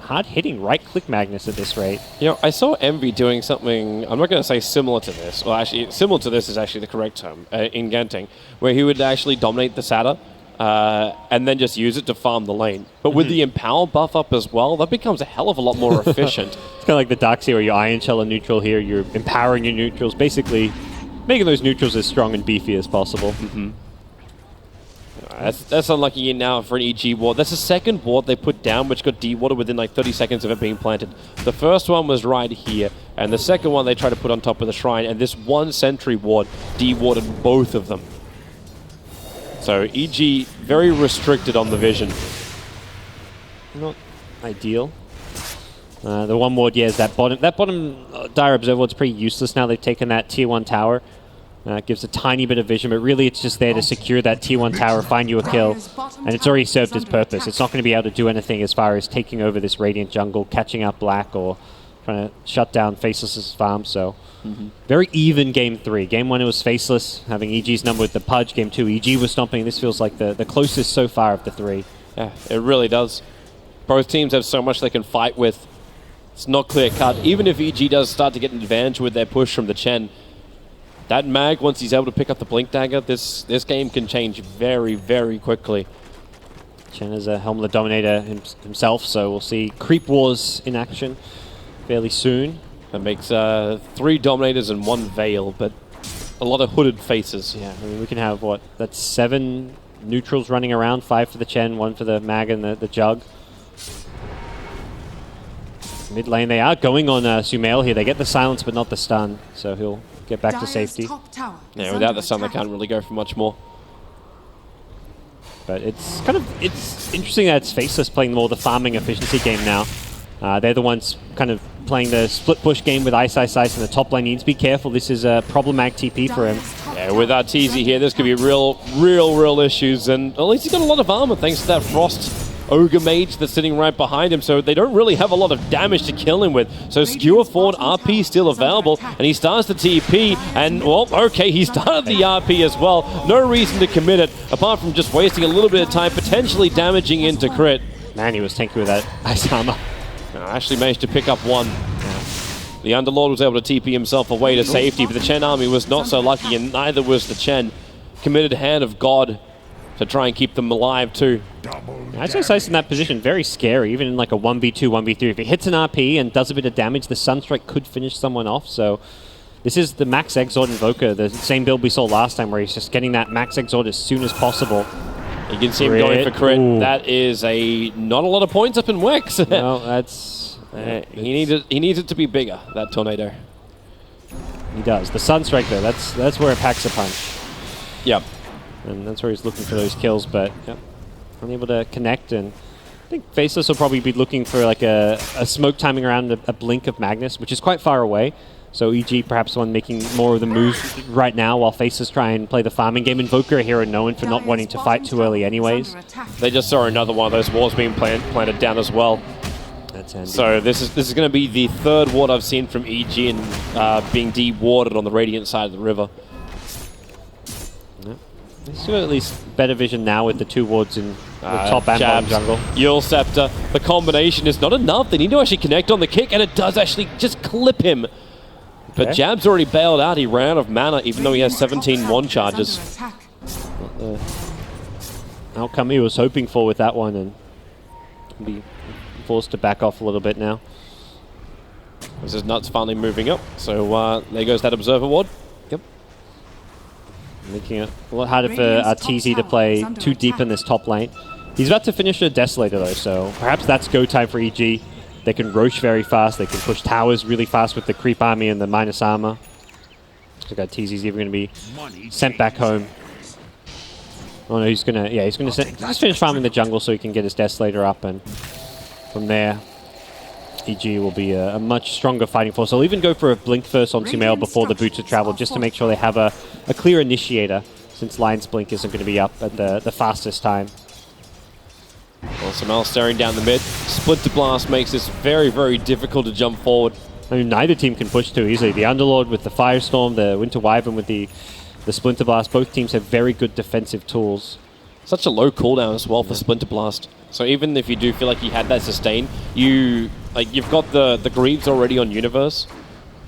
hard-hitting right-click Magnus at this rate. You know, I saw Envy doing something, I'm not going to say similar to this, well actually, similar to this is actually the correct term, in Genting, where he would actually dominate the Sata, and then just use it to farm the lane. But with the Empower buff up as well, that becomes a hell of a lot more efficient. It's kind of like the Darkseer where you Iron Shell a neutral here, you're empowering your neutrals, basically making those neutrals as strong and beefy as possible. That's unlucky now for an EG ward. That's the second ward they put down, which got de-watered within like 30 seconds of it being planted. The first one was right here, and the second one they tried to put on top of the Shrine, and this one sentry ward de-watered both of them. So EG very restricted on the vision. Not ideal. The one ward, yeah, is that bottom Dire Observer ward's pretty useless now. They've taken that tier 1 tower. It gives a tiny bit of vision, but really it's just there to secure that tier 1 tower, find you a kill, and it's already served its purpose. It's not going to be able to do anything as far as taking over this Radiant jungle, catching up Black, or trying to shut down Faceless's farm, so very even game 3. Game 1 it was Faceless, having EG's number with the Pudge. Game 2 EG was stomping. This feels like the closest so far of the 3. Yeah, it really does. Both teams have so much they can fight with. It's not clear cut. Even if EG does start to get an advantage with their push from the Chen, that Mag, once he's able to pick up the Blink Dagger, this game can change very, very quickly. Chen is a Helm of the Dominator himself, so we'll see Creep Wars in action fairly soon. That makes 3 Dominators and 1 Veil, but a lot of hooded faces. Yeah, I mean, we can have, what, that's 7 neutrals running around, 5 for the Chen, 1 for the Mag and the Jug. Mid lane, they are going on Sumail here. They get the silence, but not the stun, so he'll get back to safety. Yeah, without the stun, they can't really go for much more. But it's interesting that it's Faceless playing more the farming efficiency game now. They're the ones kind of playing the split push game with Ice, and the top lane needs to be careful. This is a problematic TP for him. Yeah, with our TZ here, this could be real issues, and at least he's got a lot of armor thanks to that Frost Ogre Mage that's sitting right behind him, so they don't really have a lot of damage to kill him with. So Skewer Forward RP still available, and he starts the TP, and well, okay, he started the RP as well. No reason to commit it, apart from just wasting a little bit of time, potentially damaging into crit. Man, he was tanky with that ice armor. Actually managed to pick up 1. The Underlord was able to TP himself away to safety, but the Chen army was not so lucky, and neither was the Chen. Committed Hand of God to try and keep them alive too. Ice in that position, very scary, even in like a 1v2, 1v3. If it hits an RP and does a bit of damage, the Sunstrike could finish someone off, so this is the Max Exort Invoker, the same build we saw last time where he's just getting that Max Exort as soon as possible. You can see him going for crit. Ooh. That is not a lot of points up in Wex. No, that's... he needs it to be bigger, that Tornado. He does. The Sunstrike though, that's where it packs a punch. Yep. And that's where he's looking for those kills, but yep, unable to connect. And I think Faceless will probably be looking for like a smoke timing around a blink of Magnus, which is quite far away. So EG perhaps the one making more of the moves right now, while Faceless try and play the farming game. Invoker here and known for not wanting to fight too early anyways. They just saw another one of those walls being planted down as well. That's handy. So this is going to be the 3rd ward I've seen from EG and being de-warded on the Radiant side of the river. He's got at least better vision now with the 2 wards in the top and bottom jungle. Yule Scepter. The combination is not enough. They need to actually connect on the kick, and it does actually just clip him. But Jab's already bailed out. He ran out of mana, even though he has 17 wand charges. Not the outcome he was hoping for with that one, and be forced to back off a little bit now. This is Nuts finally moving up. So there goes that Observer ward. Yep. Making it a lot harder for TZ to play too deep in this top lane. He's about to finish a Desolator though, so perhaps that's go time for EG. They can Roche very fast. They can push towers really fast with the creep army and the minus armor. Looks like TZ's even going to be sent back home. Oh no, he's going to just finish farming the jungle so he can get his Desolator up and from there, EG will be a much stronger fighting force. They'll even go for a blink first on Sumail before the boots of travel, just to make sure they have a clear initiator, since Lion's Blink isn't going to be up at the fastest time. Well, Sumail staring down the mid. Splinter Blast makes this very, very difficult to jump forward. I mean, neither team can push too easily. The Underlord with the Firestorm, the Winter Wyvern with the Splinter Blast. Both teams have very good defensive tools. Such a low cooldown as well for Splinter Blast. So even if you do feel like you had that sustain, you've got the Greaves already on Universe,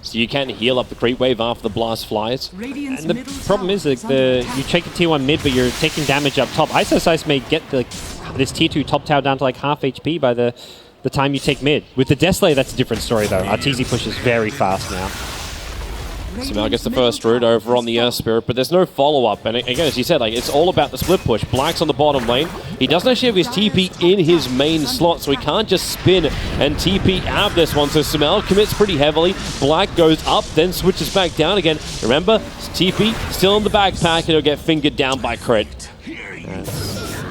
so you can heal up the creep wave after the blast flies. And the problem is like you take a tier 1 mid, but you're taking damage up top. Ice may get this tier 2 top tower down to like half HP by the time you take mid. With the Deslayer, that's a different story though. Arteezy pushes very fast now. Sumail gets the first root over on the Earth Spirit, but there's no follow-up. And again, as you said, like, it's all about the split push. Black's on the bottom lane. He doesn't actually have his TP in his main slot, so he can't just spin and TP out of this one. So Sumail commits pretty heavily. Black goes up, then switches back down again. Remember, TP still in the backpack, and he'll get fingered down by Crit.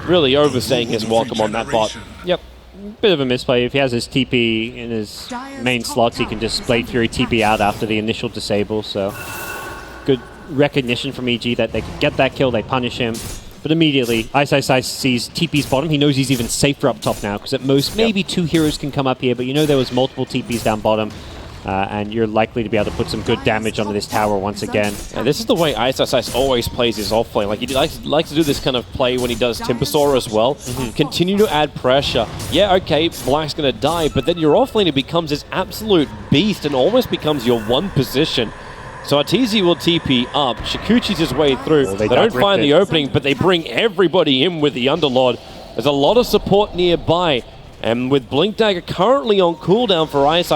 Really overstaying his welcome on that bot. Yep. Bit of a misplay. If he has his TP in his main slots, he can just Blade Fury TP out after the initial disable, so good recognition from EG that they could get that kill, they punish him, but immediately Ice sees TP's bottom. He knows he's even safer up top now, because at most maybe 2 heroes can come up here, but you know there was multiple TPs down bottom, and you're likely to be able to put some good damage onto this tower once again. And this is the way Ice always plays his off-lane. Like, he likes to do this kind of play when he does Timbersaw as well. Continue to add pressure. Yeah, okay, Black's going to die, but then your off-lane becomes this absolute beast and almost becomes your one position. So Arteezy will TP up. Shikuchi's his way through. Well, they don't find the opening, but they bring everybody in with the Underlord. There's a lot of support nearby. And with Blink Dagger currently on cooldown for Ice,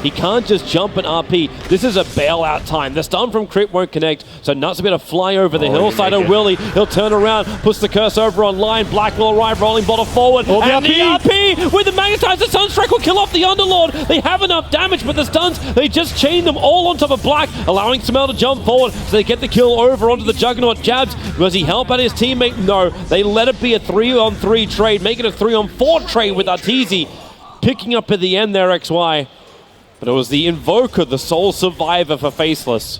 he can't just jump and RP. This is a bailout time. The stun from Crit won't connect, so Nuts will be able to fly over the hillside of Willie. He'll turn around, puts the curse over on line. Black will arrive, rolling bottle forward. And the RP with the Magnetizer Sunstrike will kill off the Underlord. They have enough damage, but the stuns, they just chain them all on top of Black, allowing Sumail to jump forward, so they get the kill over onto the Juggernaut. Jabs, does he help out his teammate? No. They let it be a 3-on-3 trade, make it a 3-on-4 trade with Arteezy picking up at the end there, XY. But it was the Invoker, the sole survivor for Faceless.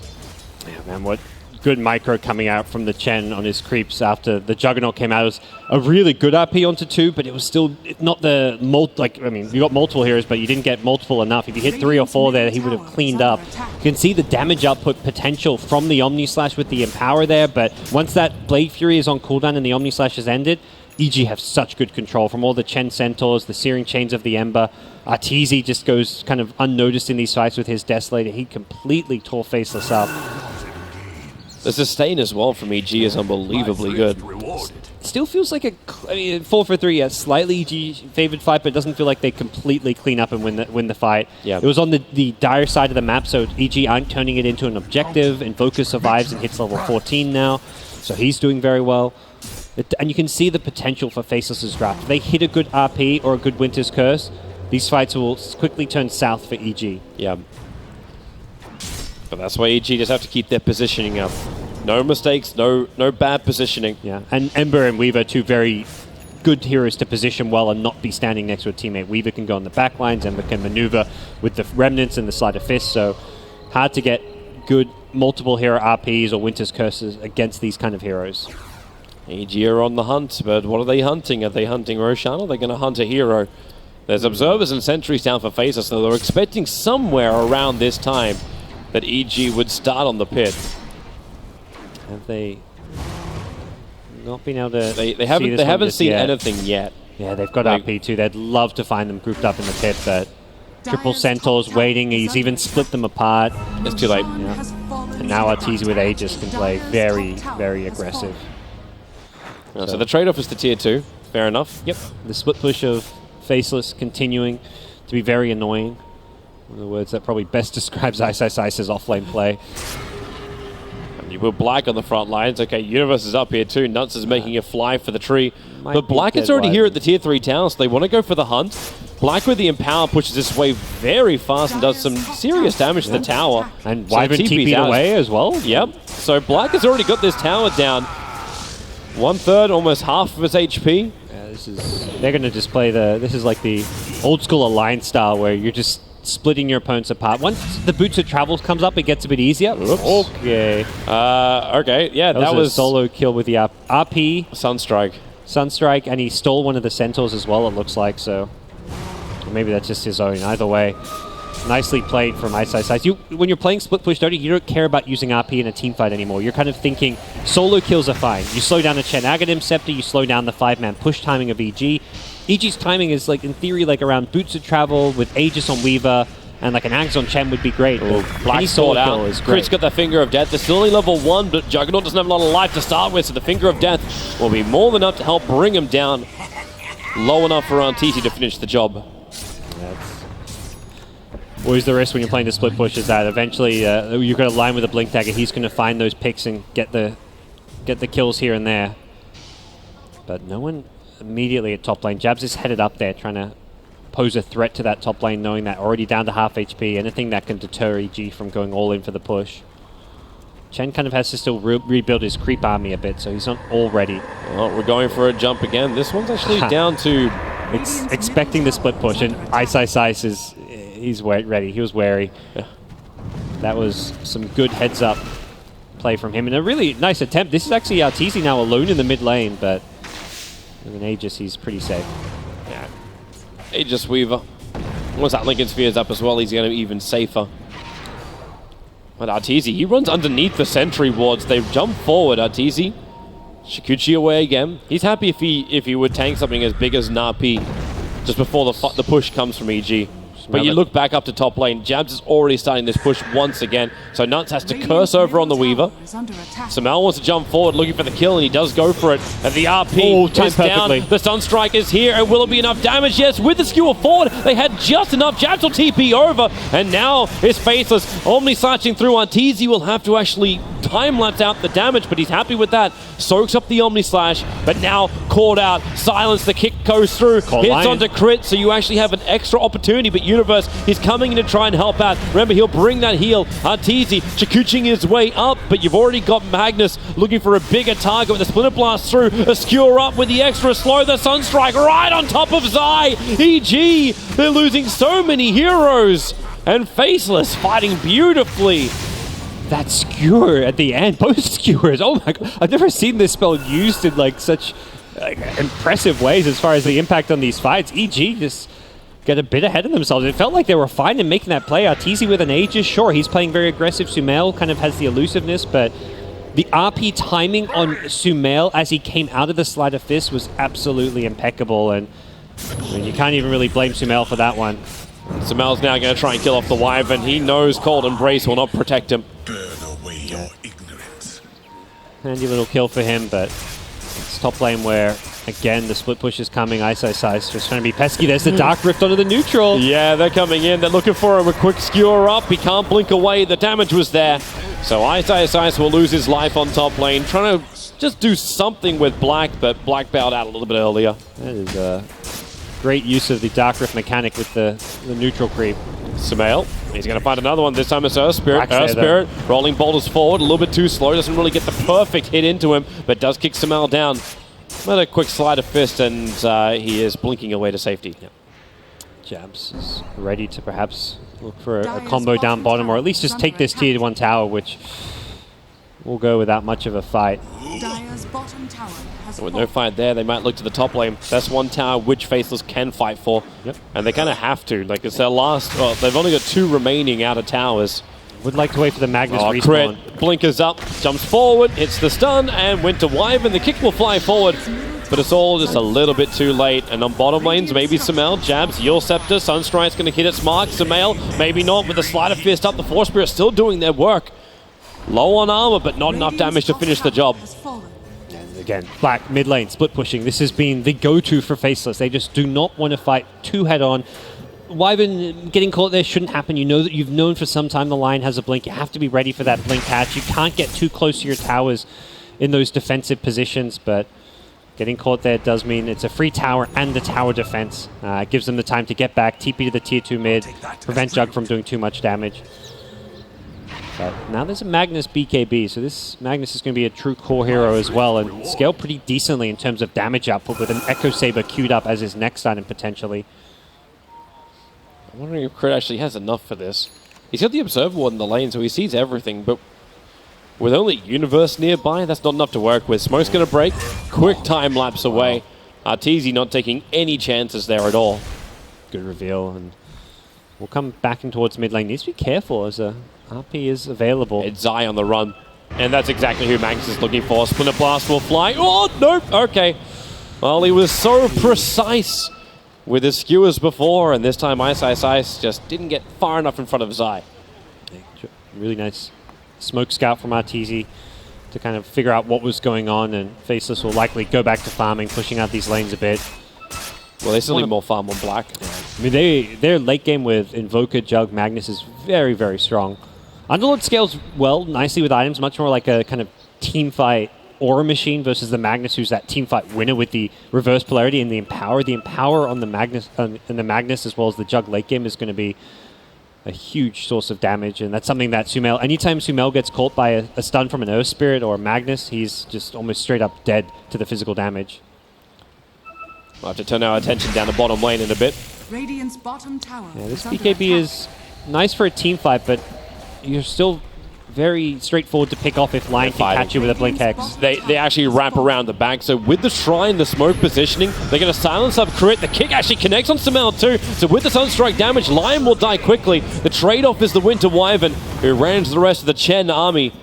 Yeah, man, what good micro coming out from the Chen on his creeps after the Juggernaut came out. It was a really good RP onto 2, but it was still not the you got multiple heroes, but you didn't get multiple enough. If you hit 3 or 4 there, he would have cleaned up. You can see the damage output potential from the Omni Slash with the Empower there, but once that Blade Fury is on cooldown and the Omni Slash has ended, EG have such good control from all the Chen Centaurs, the Searing Chains of the Ember. Arteezy just goes kind of unnoticed in these fights with his Desolator. He completely tore Faceless up. The sustain as well from EG is unbelievably good. Still feels like 4 for 3, a slightly EG favored fight, but it doesn't feel like they completely clean up and win the fight. Yeah. It was on the dire side of the map, so EG aren't turning it into an objective. Invoker survives and hits level 14 now, so he's doing very well. And you can see the potential for Faceless's draft. If they hit a good RP or a good Winter's Curse, these fights will quickly turn south for EG. Yeah. But that's why EG just have to keep their positioning up. No mistakes, no bad positioning. Yeah, and Ember and Weaver, 2 very good heroes to position well and not be standing next to a teammate. Weaver can go on the back lines, Ember can maneuver with the Remnants and the Sleight of Fist, so hard to get good multiple hero RPs or Winter's Curses against these kind of heroes. EG are on the hunt, but what are they hunting? Are they hunting Roshan, or are they going to hunt a hero? There's observers and sentries down for Faceless, so they're expecting somewhere around this time that EG would start on the pit. Have they not been able to They haven't seen anything yet. Yeah, they've got RP too. They'd love to find them grouped up in the pit, but triple Centaurs waiting. He's even split them apart. It's too late. Yeah. And now Arteezy with Aegis can play very, very aggressive. So the trade-off is to tier 2. Fair enough. Yep. The split push of Faceless continuing to be very annoying. One of the words that probably best describes Ice's offlane play. And you put Black on the front lines. Okay, Universe is up here too. Nuts is making a fly for the tree. But Black is already here at the tier 3 town, so they want to go for the hunt. Black with the Empower pushes this way very fast and does some serious damage to the tower. And Wyvern TP'd away as well. Yep. So Black has already got this tower down. 1/3, almost half of his HP. Yeah, they're going to display this is like the old school alliance style where you're just splitting your opponents apart. Once the Boots of Travel comes up, it gets a bit easier. Oops. Okay. Okay, yeah, that was a solo kill with the RP. Sunstrike, and he stole one of the Centaurs as well, it looks like, so or maybe that's just his own. Either way, nicely played from Ice. When you're playing split push Dota, you don't care about using RP in a team fight anymore. You're kind of thinking solo kills are fine. You slow down the Chen Aghanim Scepter, you slow down the 5-man push timing of EG. EG's timing is, like, in theory, like around Boots of Travel with Aegis on Weaver, and like an Axe on Chen would be great. Black sword out. Crit's got the Finger of Death. They're still only level 1, but Juggernaut doesn't have a lot of life to start with, so the Finger of Death will be more than enough to help bring him down low enough for Antisi to finish the job. That's always the risk when you're playing the split push, is that eventually you're going to line with a Blink Dagger. He's going to find those picks and get the kills here and there. But no one immediately at top lane. Jabs is headed up there trying to pose a threat to that top lane, knowing that already down to half HP, anything that can deter EG from going all in for the push. Chen kind of has to still rebuild his creep army a bit, so he's not all ready. Well, we're going for a jump again. This one's actually down to... expecting the split push, and Ice is... he's ready. He was wary. Yeah. That was some good heads-up play from him, and a really nice attempt. This is actually Arteezy now alone in the mid lane, but with an Aegis, he's pretty safe. Yeah. Aegis Weaver. Once that Lincoln Sphere's up as well, he's going to be even safer. But Arteezy, he runs underneath the sentry wards. They jump forward, Arteezy. Shikuchi away again. He's happy if he would tank something as big as Napi just before the push comes from EG. But you look back up to top lane, Jabs is already starting this push once again. So Nuts has to curse over on the Weaver. Samel wants to jump forward looking for the kill, and he does go for it. And the RP is down. The Sunstrike is here, and will it be enough damage? Yes, with the skewer forward, they had just enough. Jabs will TP over, and now it's Faceless. Omni slashing through. Antisi will have to actually time-lapse out the damage, but he's happy with that. Soaks up the Omni Slash, but now caught out. Silence, the kick goes through. Hits onto Crit, so you actually have an extra opportunity, but Universe is coming in to try and help out. Remember, he'll bring that heal. Antisi Chikuching his way up, but you've already got Magnus looking for a bigger target with the Splinter Blast through. A skewer up with the extra slow. The Sunstrike right on top of Zai. EG, they're losing so many heroes. And Faceless fighting beautifully. That skewer at the end, both skewers, oh my god. I've never seen this spell used in like such impressive ways as far as the impact on these fights. EG just get a bit ahead of themselves. It felt like they were fine in making that play. Arteezy with an Aegis, sure, he's playing very aggressive. Sumail kind of has the elusiveness, but the RP timing on Sumail as he came out of the Sleight of Fist was absolutely impeccable, and I mean, you can't even really blame Sumail for that one. Sumail's now going to try and kill off the Wyvern. He knows Cold Embrace will not protect him. Burn away your ignorance. Handy little kill for him, but it's top lane where, again, the split push is coming. Ice just trying to be pesky. There's the Dark Rift onto the neutral. Yeah, they're coming in. They're looking for him. A quick skewer up. He can't blink away. The damage was there. So Ice will lose his life on top lane. Trying to just do something with Black, but Black bailed out a little bit earlier. That is great use of the Dark Rift mechanic with the neutral creep. Sumail, he's going to find another one. This time it's Earth Spirit. Earth Spirit rolling boulders forward, a little bit too slow. Doesn't really get the perfect hit into him, but does kick Sumail down. With a quick Sleight of Fist, and he is blinking away to safety. Yep. Jabs is ready to perhaps look for a combo down bottom, or at least just take this tier 1 tower, which will go without much of a fight. With no fight there, they might look to the top lane. That's one tower which Faceless can fight for. Yep. And they kind of have to. Like, it's their last... Well, they've only got 2 remaining out of towers. Would like to wait for the Magnus respawn. Crit blinkers up, jumps forward, hits the stun, and went to Wyvern. The kick will fly forward, but it's all just a little bit too late. And on bottom lanes, maybe Sumail, Jabs, Yule Scepter, Sunstrike's going to hit its mark. Sumail, maybe not, with the Sleight of Fist up. The Force Spirit still doing their work. Low on armor, but not enough damage to finish the job. Again, Black mid lane, split pushing. This has been the go-to for Faceless. They just do not want to fight too head-on. Wyvern getting caught there shouldn't happen. You know that you've known for some time the line has a blink. You have to be ready for that blink hatch. You can't get too close to your towers in those defensive positions, but getting caught there does mean it's a free tower and the tower defense. It gives them the time to get back, TP to the tier 2 mid, prevent Jug from doing too much damage. But now there's a Magnus BKB, so this Magnus is going to be a true core hero as well, and scale pretty decently in terms of damage output with an Echo Saber queued up as his next item potentially. I'm wondering if Crit actually has enough for this. He's got the Observer Ward in the lane, so he sees everything, but with only Universe nearby, that's not enough to work with. Smoke's going to break. Quick time lapse away. Arteezy not taking any chances there at all. Good reveal, and we'll come back in towards mid lane. Needs to be careful as a RP is available. It's Zai on the run. And that's exactly who Magnus is looking for. Splinter Blast will fly. Oh, nope. Okay. Well, he was so precise with his skewers before, and this time Ice just didn't get far enough in front of Zai. Really nice smoke scout from Arteezy to kind of figure out what was going on, and Faceless will likely go back to farming, pushing out these lanes a bit. Well, they still need more farm on Black. I mean, their late game with Invoker, Jug, Magnus is very, very strong. Underlord scales well, nicely with items, much more like a kind of team fight aura machine versus the Magnus, who's that team fight winner with the reverse polarity and the Empower. The Empower on the Magnus, as well as the Jug late game is going to be a huge source of damage, and that's something that Sumail, anytime Sumail gets caught by a stun from an Earth Spirit or a Magnus, he's just almost straight up dead to the physical damage. We'll have to turn our attention down the bottom lane in a bit. Radiant's bottom tower. Yeah, this is under BKB attack. is nice for a team fight, but you're still very straightforward to pick off if Lion can catch you with a Blink Hex. They actually wrap around the back, so with the Shrine, the smoke positioning, they're going to silence up Crit. The kick actually connects on Sumail too, so with the Sunstrike damage, Lion will die quickly. The trade-off is the Winter Wyvern, who ran to the rest of the Chen army,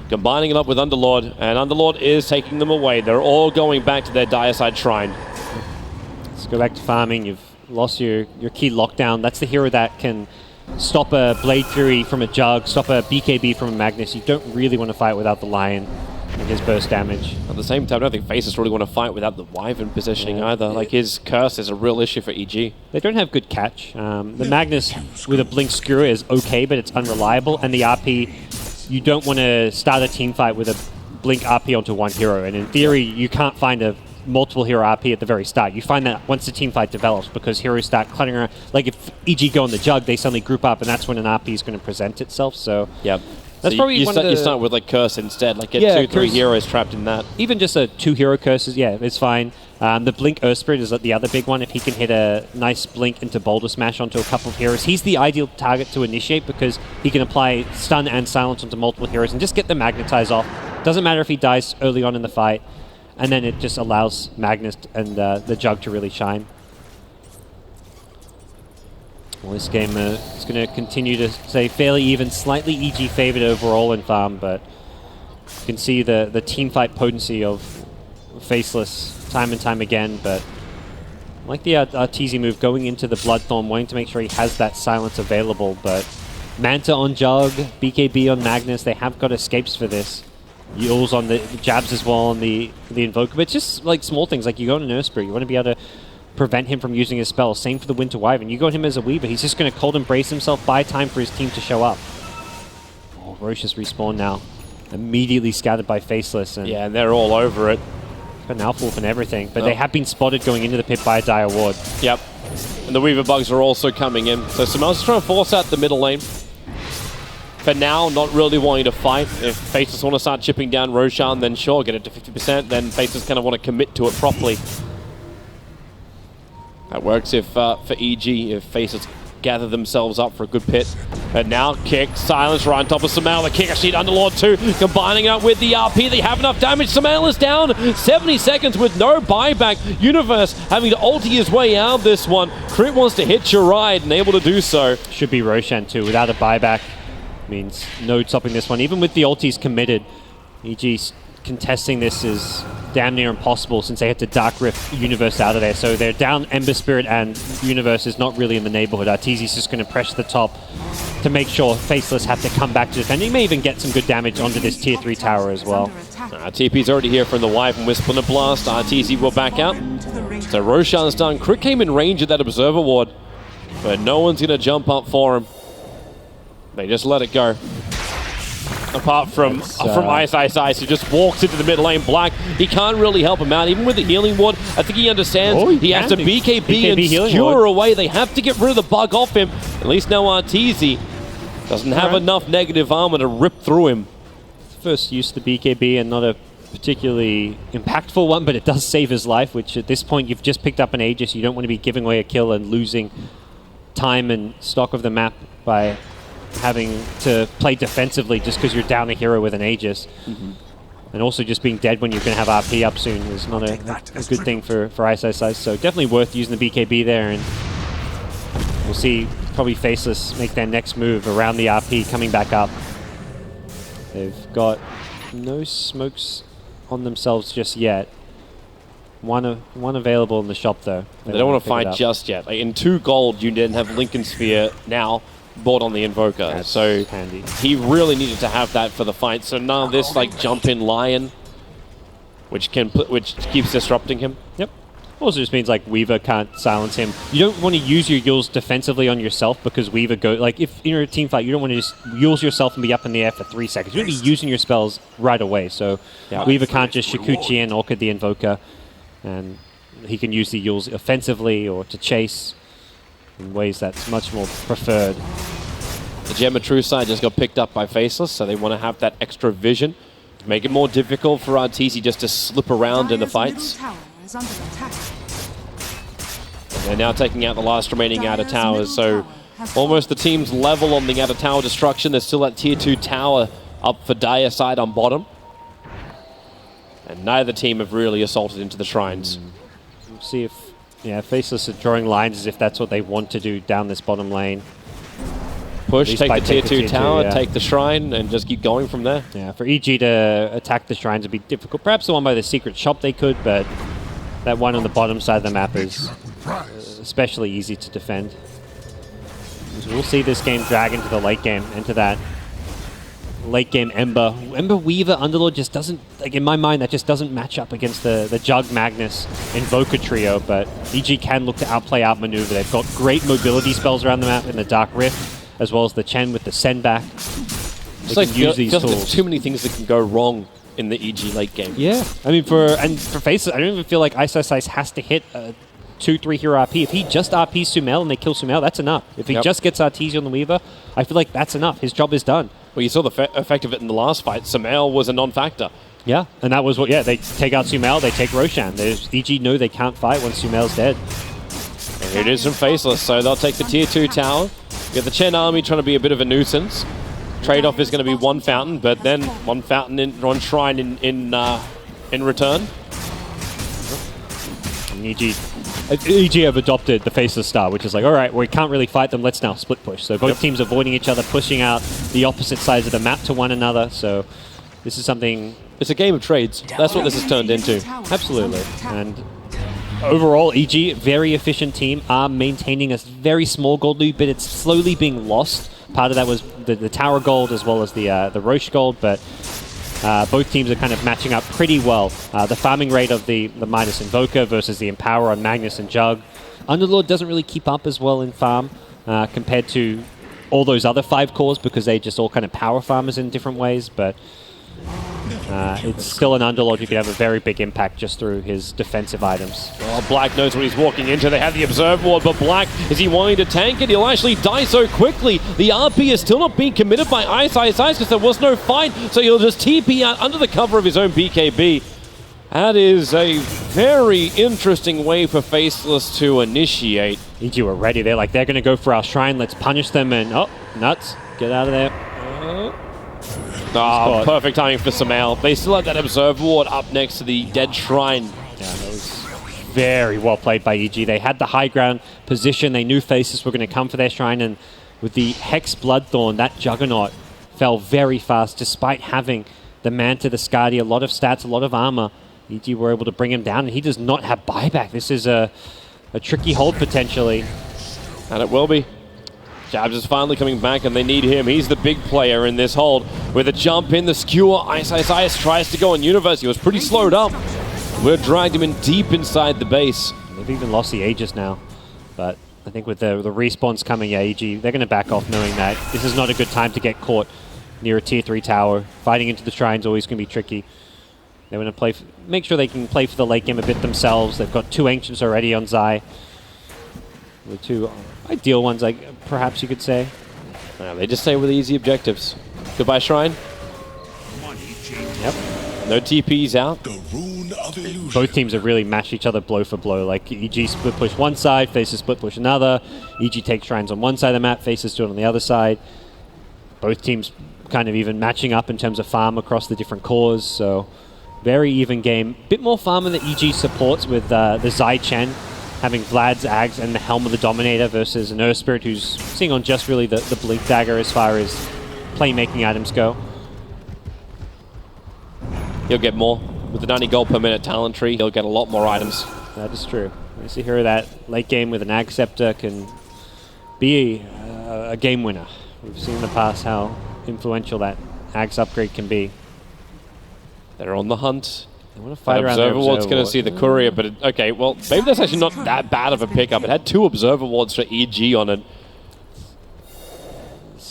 combining it up with Underlord, and Underlord is taking them away. They're all going back to their Diacide Shrine. Let's go back to farming. You've lost your key lockdown. That's the hero that can stop a Blade Fury from a Jug, stop a BKB from a Magnus. You don't really want to fight without the Lion and his burst damage. At the same time, I don't think Faces really want to fight without the Wyvern positioning either. Like, his curse is a real issue for EG. They don't have good catch. The Magnus with a Blink Skewer is okay, but it's unreliable. And the RP, you don't want to start a team fight with a Blink RP onto one hero. And in theory, you can't find a multiple hero RP at the very start. You find that once the team fight develops, because heroes start cluttering around. Like if EG go on the Jug, they suddenly group up, and that's when an RP is going to present itself. So yep. That's so probably you one of the... You start with like Curse instead, like get 2-3 heroes trapped in that. Even just a 2-hero curses, yeah, it's fine. The Blink Earth Spirit is the other big one. If he can hit a nice Blink into Boulder Smash onto a couple of heroes, he's the ideal target to initiate because he can apply stun and silence onto multiple heroes and just get them magnetized off. Doesn't matter if he dies early on in the fight. And then it just allows Magnus and the Jug to really shine. Well, this game is going to continue to stay fairly even, slightly EG favored overall in farm, but you can see the team fight potency of Faceless time and time again. But I like the Arteezy move going into the Bloodthorn, wanting to make sure he has that silence available. But Manta on Jug, BKB on Magnus, they have got escapes for this. Yules on the jabs as well on the Invoker, but it's just like small things, like you go on an Earth Spirit, you want to be able to prevent him from using his spell. Same for the Winter Wyvern. You got him as a Weaver, he's just going to cold embrace himself, buy time for his team to show up. Oh, Roche has respawned now. Immediately scattered by Faceless. And yeah, and they're all over it. Got an Alpha Wolf and everything, but they have been spotted going into the pit by a Dire Ward. Yep. And the Weaver Bugs are also coming in. So Sumail's trying to force out the middle lane. For now, not really wanting to fight. If Faces want to start chipping down Roshan, then sure, get it to 50%. Then Faces kind of want to commit to it properly. That works if for EG, if Faces gather themselves up for a good pit. And now kick, silence right on top of Sumail. The kick actually Underlord too, combining it with the RP. They have enough damage. Sumail is down. 70 seconds with no buyback. Universe having to ulti his way out of this one. Crit wants to hit your ride and able to do so. Should be Roshan too, without a buyback. Means no stopping this one. Even with the ultis committed, EG's contesting this is damn near impossible since they had to Dark Rift Universe out of there. So they're down Ember Spirit, and Universe is not really in the neighborhood. Arteezy's just going to pressure the top to make sure Faceless have to come back to defend. He may even get some good damage onto this tier 3 tower as well. TP's already here from the Wyvern with Splinter Blast. Arteezy will back out. So Roshan's done. Crit came in range of that Observer Ward, but no one's going to jump up for him. They just let it go. Apart from Ice, who just walks into the mid lane Black. He can't really help him out, even with the healing ward. I think he understands he has to BKB and skewer away. They have to get rid of the bug off him. At least now Arteezy doesn't have enough negative armor to rip through him. First use of the BKB, and not a particularly impactful one, but it does save his life, which at this point you've just picked up an Aegis. You don't want to be giving away a kill and losing time and stock of the map by having to play defensively just because you're down a hero with an Aegis. And also just being dead when you're going to have RP up soon is not a good thing for Ice. So definitely worth using the BKB there, and we'll see probably Faceless make their next move around the RP coming back up. They've got no smokes on themselves just yet. One available in the shop though. They don't want to fight just yet. Like in 2 gold, you didn't have Lincoln Sphere now bought on the Invoker. That's so handy. He really needed to have that for the fight. So none of this like jump in Lion, which keeps disrupting him. Yep. Also just means like Weaver can't silence him. You don't want to use your Yules defensively on yourself because Weaver like if in a team fight you don't want to just Yules yourself and be up in the air for 3 seconds. You want to be using your spells right away. So Weaver can't just Shikuchi and Orchid the Invoker, and he can use the Yules offensively or to chase in ways that's much more preferred. The Gem side just got picked up by Faceless, so they want to have that extra vision to make it more difficult for Arteezy just to slip around in the fights. They're now taking out the last remaining outer towers, so almost the team's level on the outer tower destruction. There's still that tier 2 tower up for Dire side on bottom. And neither team have really assaulted into the shrines. We'll see if Faceless are drawing lines as if that's what they want to do down this bottom lane. Push, take the tier 2 tower, take the shrine, and just keep going from there. Yeah, for EG to attack the shrines would be difficult. Perhaps the one by the secret shop they could, but that one on the bottom side of the map is especially easy to defend. So we'll see this game drag into the late game, into that late game Ember. Ember Weaver Underlord just doesn't, like in my mind, that just doesn't match up against the Jug Magnus Invoker trio, but EG can look to outmaneuver. They've got great mobility spells around the map in the Dark Rift, as well as the Chen with the send back. They can use these tools. There's too many things that can go wrong in the EG late game. Yeah, I mean for Faceless, I don't even feel like Ice has to hit a 2-3 hero RP. If he just RPs Sumail and they kill Sumail, that's enough. If he just gets Arteezy on the Weaver, I feel like that's enough. His job is done. Well, you saw the effect of it in the last fight. Sumail was a non-factor. Yeah, and that was what, they take out Sumail, they take Roshan. EG know they can't fight once Sumail's dead. And here it is from Faceless, so they'll take the tier 2 tower. You get the Chen army trying to be a bit of a nuisance. Trade-off is going to be one fountain, but then one fountain shrine in return. And EG have adopted the Faceless style, which is like, all right, we can't really fight them, let's now split push. So both teams avoiding each other, pushing out the opposite sides of the map to one another. So this is something... It's a game of trades. That's what this has turned into. Absolutely. And overall, EG, very efficient team, are maintaining a very small gold lead, but it's slowly being lost. Part of that was the tower gold as well as the Roche gold, but both teams are kind of matching up pretty well. The farming rate of the Midas Invoker versus the Empower on Magnus and Jug. Underlord doesn't really keep up as well in farm compared to all those other 5 cores because they just all kind of power farmers in different ways, but it's still an Underlord who can have a very big impact just through his defensive items. Well, Black knows what he's walking into. They have the Observe Ward, but Black, is he wanting to tank it? He'll actually die so quickly. The RP is still not being committed by Ice because there was no fight, so he'll just TP out under the cover of his own BKB. That is a very interesting way for Faceless to initiate. EG were ready. They're like, they're going to go for our shrine. Let's punish them, and oh, nuts. Get out of there. Oh, perfect timing for Sumail. They still have that Observe Ward up next to the dead shrine. Yeah, that was very well played by EG. They had the high ground position. They knew Faceless were going to come for their shrine, and with the Hex Bloodthorn, that Juggernaut fell very fast despite having the Manta, the Skadi, a lot of stats, a lot of armor. EG were able to bring him down, and he does not have buyback. This is a tricky hold potentially. And it will be. Jabs is finally coming back, and they need him. He's the big player in this hold. With a jump in, the skewer, Ice tries to go on Universe. He was pretty slowed up. We're dragged him in deep inside the base. They've even lost the Aegis now. But I think with the respawns coming, EG, they're going to back off knowing that this is not a good time to get caught near a tier 3 tower. Fighting into the shrine's always going to be tricky. They want to make sure they can play for the late game a bit themselves. They've got 2 Ancients already on Zai. The 2 ideal ones, like perhaps you could say. They just stay with easy objectives. Goodbye, Shrine. Yep. No TPs out. The rune of illusion. Both teams have really matched each other blow for blow. Like EG split push one side, Faceless split push another. EG takes shrines on one side of the map, Faceless do it on the other side. Both teams kind of even matching up in terms of farm across the different cores. So very even game. Bit more farming that EG supports with the Zai Chen having Vlad's Ags and the Helm of the Dominator versus an Earth Spirit who's sitting on just really the Blink Dagger as far as playmaking items go. He'll get more. With the 90 gold per minute talent tree, he'll get a lot more items. That is true. We see here that late game with an Ag Scepter can be a game winner. We've seen in the past how influential that Ag's upgrade can be. They're on the hunt. They want to fight around Observer Ward's going to see the courier, but okay, well, maybe that's actually not that bad of a pickup. It had 2 Observer Wards for EG on it.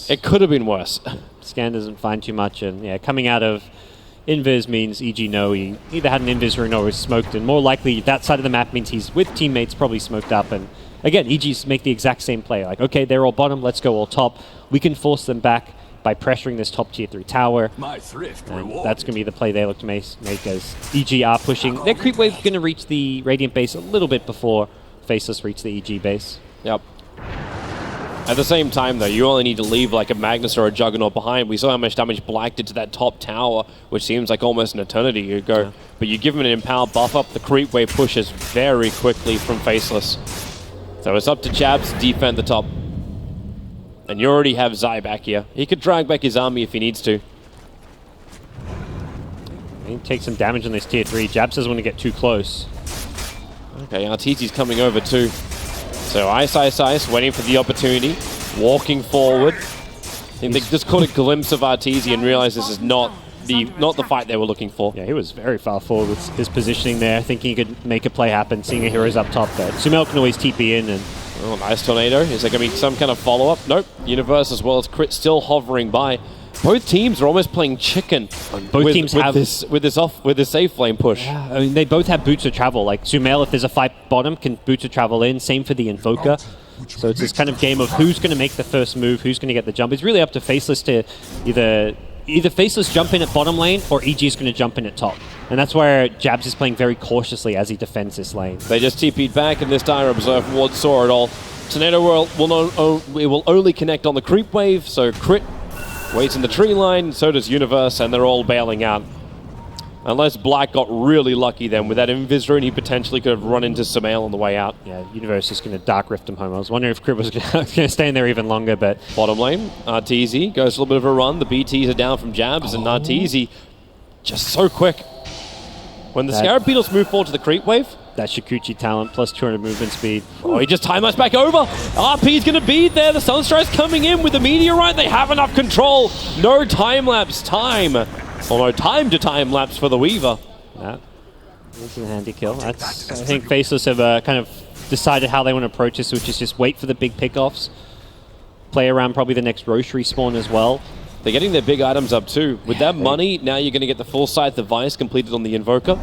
It could have been worse. Scan doesn't find too much, and yeah, coming out of Invis means EG know he either had an Invis ring or was smoked, and more likely that side of the map means he's with teammates probably smoked up, and again, EG's make the exact same play. Like, okay, they're all bottom, let's go all top. We can force them back by pressuring this top tier 3 tower. My thrift And reward. that's going to be the play they look to make as EG are pushing. Their creep wave going to reach the Radiant base a little bit before Faceless reach the EG base. Yep. At the same time, though, you only need to leave like a Magnus or a Juggernaut behind. We saw how much damage Black did to that top tower, which seems like almost an eternity ago. Yeah. But you give him an Empower buff up, the creep wave pushes very quickly from Faceless. So it's up to Jabs to defend the top. And you already have Zai back here. He could drag back his army if he needs to. He takes some damage on this tier 3. Jabs doesn't want to get too close. Okay, Arteezy's coming over too. So Ice, waiting for the opportunity, walking forward. I think they just caught a glimpse of Arteezy and realized this is not the fight they were looking for. Yeah, he was very far forward with his positioning there, thinking he could make a play happen, seeing a hero's up top there. Sumail can always TP in and... Oh, nice tornado. Is there going to be some kind of follow-up? Nope. Universe as well as Crit still hovering by. Both teams are almost playing chicken. Both teams have with this safe flame push. Yeah, I mean, they both have boots of travel. Like Sumail, if there's a fight bottom, can boots of travel in. Same for the Invoker. So it's this kind of game of who's going to make the first move, who's going to get the jump. It's really up to Faceless to either Faceless jump in at bottom lane or EG is going to jump in at top. And that's where Jabs is playing very cautiously as he defends this lane. They just TP'd back and this dire Observer Ward saw it all. Tornado will only connect on the creep wave, so Crit waits in the tree line, so does Universe, and they're all bailing out. Unless Black got really lucky then. With that Invis rune, he potentially could have run into Sumail on the way out. Yeah, Universe is going to Dark Rift him home. I was wondering if Crit was going to stay in there even longer, but... Bottom lane, Arteezy goes a little bit of a run. The BTs are down from Jabs, and Arteezy just so quick. When the Scarab Beetles move forward to the creep wave... That Shikuchi talent plus 200 movement speed. Oh, he just time-lapse back over. RP's going to be there. The Sunstride's coming in with the Meteorite. They have enough control. No time-lapse time. Or no time to time-lapse for the Weaver. That is a handy kill. I think Faceless have kind of decided how they want to approach this, which is just wait for the big pickoffs. Play around probably the next Roche respawn as well. They're getting their big items up too. With that money, now you're going to get the full Scythe device completed on the Invoker.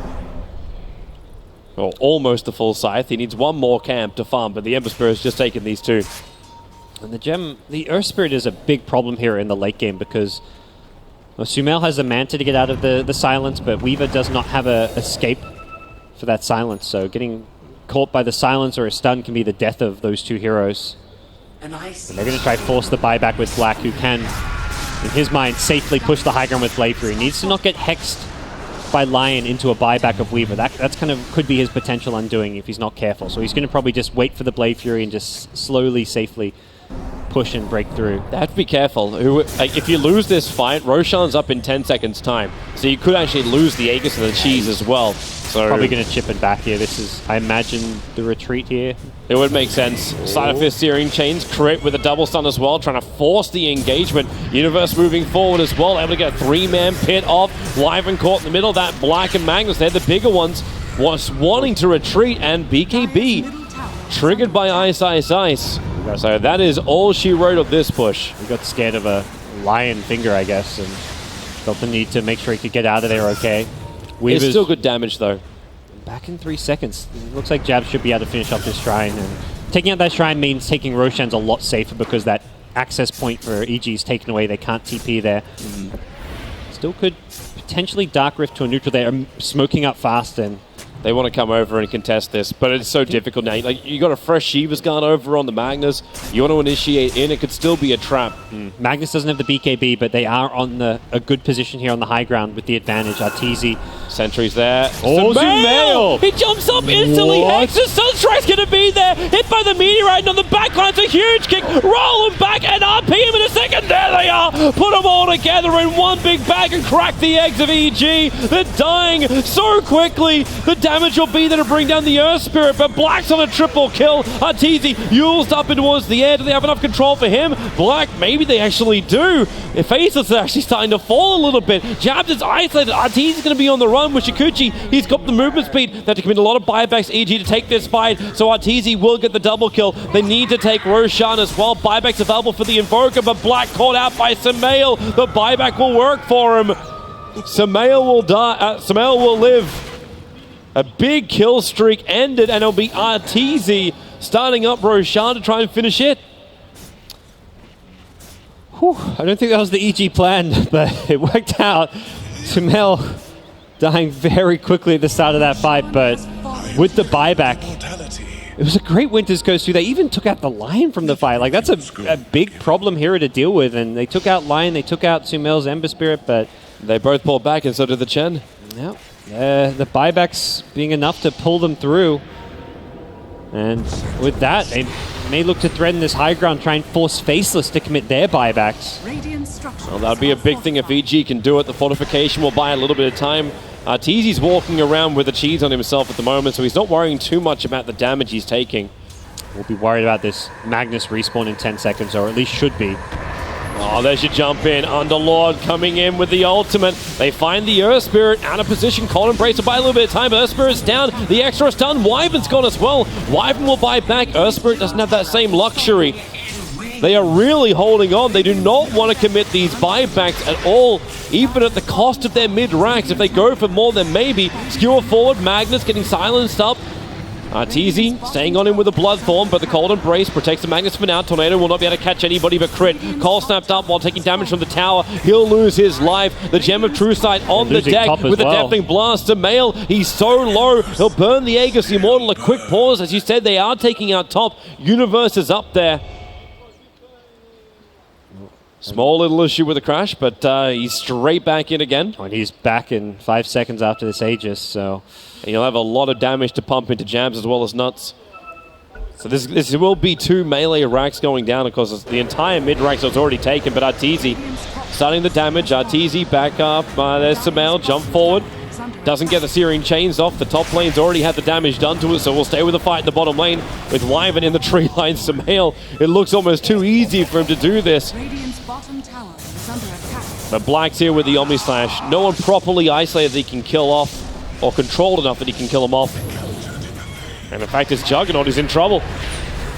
Or almost the full Scythe. He needs one more camp to farm, but the Ember Spirit has just taken these 2. And the Earth Spirit is a big problem here in the late game because Sumail has the Manta to get out of the silence, but Weaver does not have a escape for that silence. So getting caught by the silence or a stun can be the death of those 2 heroes. And they're going to try to force the buyback with Black, who can, in his mind, safely push the high ground with Blade Fury. He needs to not get hexed by Lion into a buyback of Weaver. That's kind of could be his potential undoing if he's not careful. So he's going to probably just wait for the Blade Fury and just slowly, safely push and break through. They have to be careful. If you lose this fight, Roshan's up in 10 seconds time. So you could actually lose the Aegis and the Cheese as well. So probably going to chip it back here. This is, I imagine, the retreat here. It would make sense. Side of Fist Searing Chains, Crit with a double stun as well, trying to force the engagement. Universe moving forward as well, able to get a 3-man pit off. Live and caught in the middle. That Black and Magnus, they're the bigger ones, was wanting to retreat, and BKB triggered by Ice. So that is all she wrote of this push. He got scared of a lion finger, I guess, and felt the need to make sure he could get out of there okay. It's still good damage, though. Back in 3 seconds. It looks like Jabs should be able to finish off this shrine. And taking out that shrine means taking Roshan's a lot safer because that access point for EG is taken away. They can't TP there. Still could potentially Dark Rift to a neutral. They are smoking up fast, and they want to come over and contest this, but it's so difficult now. Like, you got a fresh Shiva's Guard over on the Magnus. You want to initiate in, it could still be a trap. Magnus doesn't have the BKB, but they are on a good position here on the high ground with the advantage. Arteezy. Sentry's there. Oh, Sumail! He jumps up instantly. Hex, the Sunstrike's going to be there. Hit by the meteorite, and on the backline, it's a huge kick. Roll him back and RP him in a second. There they are. Put them all together in one big bag and crack the eggs of EG. They're dying so quickly. The damage will be there to bring down the Earth Spirit, but Black's on a triple kill. Arteezy used up and towards the air. Do they have enough control for him? Black, maybe they actually do. Faceless is actually starting to fall a little bit. Jabs is isolated. Arteezy's going to be on the run with Shikuchi. He's got the movement speed. They have to commit a lot of buybacks, EG, to take this fight, so Arteezy will get the double kill. They need to take Roshan as well. Buybacks available for the Invoker, but Black caught out by Sumail. The buyback will work for him. Sumail will die. Sumail will live. A big kill streak ended, and it'll be Arteezy starting up Roshan to try and finish it. Whew, I don't think that was the EG plan, but it worked out. Sumail dying very quickly at the start of that fight, but with the buyback, it was a great Winter's Coast too. They even took out the Lion from the fight. Like, that's a big problem here to deal with, and they took out Lion, they took out Sumail's Ember Spirit, but they both pulled back, and so did the Chen. Yep. The buybacks being enough to pull them through. And with that, they may look to threaten this high ground, try and force Faceless to commit their buybacks. Well, that'd be a big thing if EG can do it. The fortification will buy a little bit of time. Arteezy's walking around with the cheese on himself at the moment, so he's not worrying too much about the damage he's taking. We'll be worried about this Magnus respawn in 10 seconds, or at least should be. Oh, there's your jump in. Underlord coming in with the ultimate. They find the Earth Spirit out of position. Cold Embrace will buy a little bit of time, but Earth Spirit's down. The extra stun. Wyvern's gone as well. Wyvern will buy back. Earth Spirit doesn't have that same luxury. They are really holding on. They do not want to commit these buybacks at all, even at the cost of their mid-racks. If they go for more, then maybe. Skewer forward. Magnus getting silenced up. Arteezy staying on him with a Bloodthorn, but the Cold Embrace protects the Magnus for now. Tornado will not be able to catch anybody but Crit. Cole snapped up while taking damage from the tower. He'll lose his life. The Gem of True Sight on the deck with a Deafening Blast to Mail. He's so low. He'll burn the Aegis Immortal. A quick pause. As you said, they are taking out top. Universe is up there. Small little issue with the crash, but he's straight back in again. And he's back in 5 seconds after this Aegis, so... And you'll have a lot of damage to pump into Jams as well as Nuts. So this will be 2 melee racks going down. Of course, the entire mid-rack was already taken, but Arteezy starting the damage. Arteezy back up. There's Sumail, jump forward. Doesn't get the Searing Chains off. The top lane's already had the damage done to it, so we'll stay with the fight in the bottom lane with Wyvern in the tree line. Sumail, it looks almost too easy for him to do this. But Black's here with the Omni Slash. No one properly isolated that he can kill off, or controlled enough that he can kill him off. And in fact, his Juggernaut is in trouble.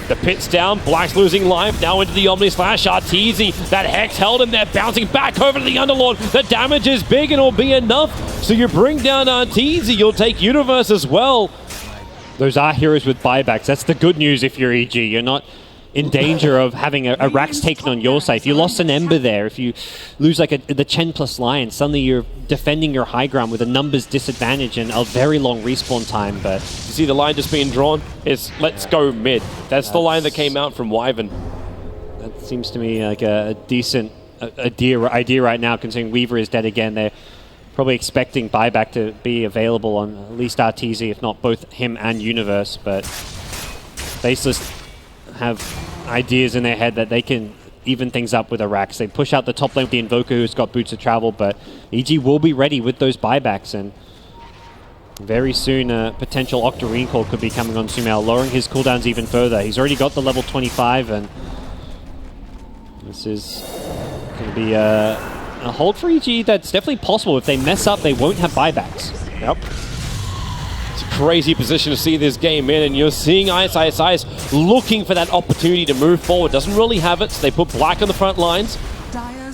The pit's down, Black's losing life, now into the Omni Slash. Arteezy, that Hex held him there, bouncing back over to the Underlord. The damage is big and it'll be enough. So you bring down Arteezy, you'll take Universe as well. Those are heroes with buybacks. That's the good news if you're EG. You're not in danger of having a Rax taken on your side. If you lost an Ember there, if you lose like the Chen plus Lion, suddenly you're defending your high ground with a numbers disadvantage and a very long respawn time. But you see the line just being drawn? It's let's go mid. That's the line that came out from Wyvern. That seems to me like a decent idea right now, considering Weaver is dead again. They're probably expecting buyback to be available on at least Arteezy, if not both him and Universe. But Faceless have ideas in their head that they can even things up with a Rax. They push out the top lane with the Invoker, who's got boots of travel, but EG will be ready with those buybacks, and very soon a potential Octarine call could be coming on Sumail, lowering his cooldowns even further. He's already got the level 25, and this is going to be a hold for EG that's definitely possible. If they mess up, they won't have buybacks. Yep. It's a crazy position to see this game in, and you're seeing Ice looking for that opportunity to move forward. Doesn't really have it, so they put Black on the front lines.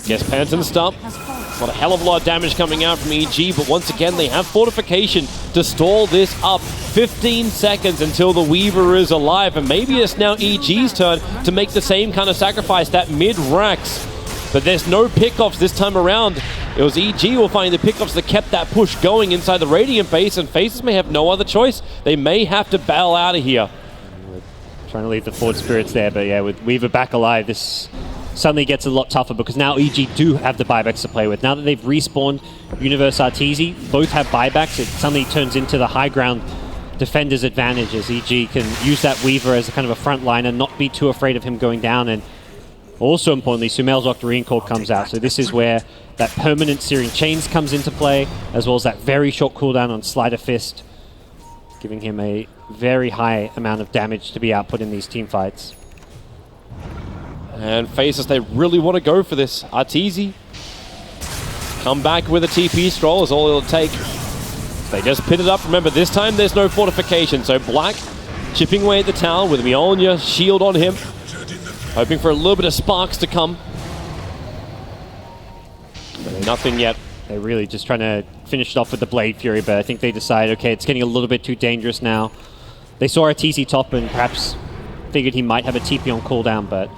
Gets Pants in the stump. Got a hell of a lot of damage coming out from EG, but once again, they have fortification to stall this up. 15 seconds until the Weaver is alive, and maybe it's now EG's turn to make the same kind of sacrifice, that mid-Rax. But there's no pickoffs this time around. It was EG who were finding the pickups that kept that push going inside the Radiant base, and Faceless may have no other choice. They may have to bail out of here. Trying to leave the forward spirits there, but yeah, with Weaver back alive, this suddenly gets a lot tougher because now EG do have the buybacks to play with. Now that they've respawned Universe Arteezy, both have buybacks, it suddenly turns into the high ground defender's advantage as EG can use that Weaver as a kind of a front liner, not be too afraid of him going down, and also importantly, Sumail's Octarine Core comes out, so this is where that permanent Searing Chains comes into play, as well as that very short cooldown on Sleight of Fist, giving him a very high amount of damage to be output in these team fights. And Faceless, they really want to go for this. Arteezy come back with a TP scroll is all it'll take. They just pin it up. Remember, this time there's no fortification, so Black chipping away at the tower with Mjolnir shield on him, hoping for a little bit of sparks to come. But nothing yet. They're really just trying to finish it off with the Blade Fury, but I think they decide, okay, it's getting a little bit too dangerous now. They saw Arteezy top and perhaps figured he might have a TP on cooldown, but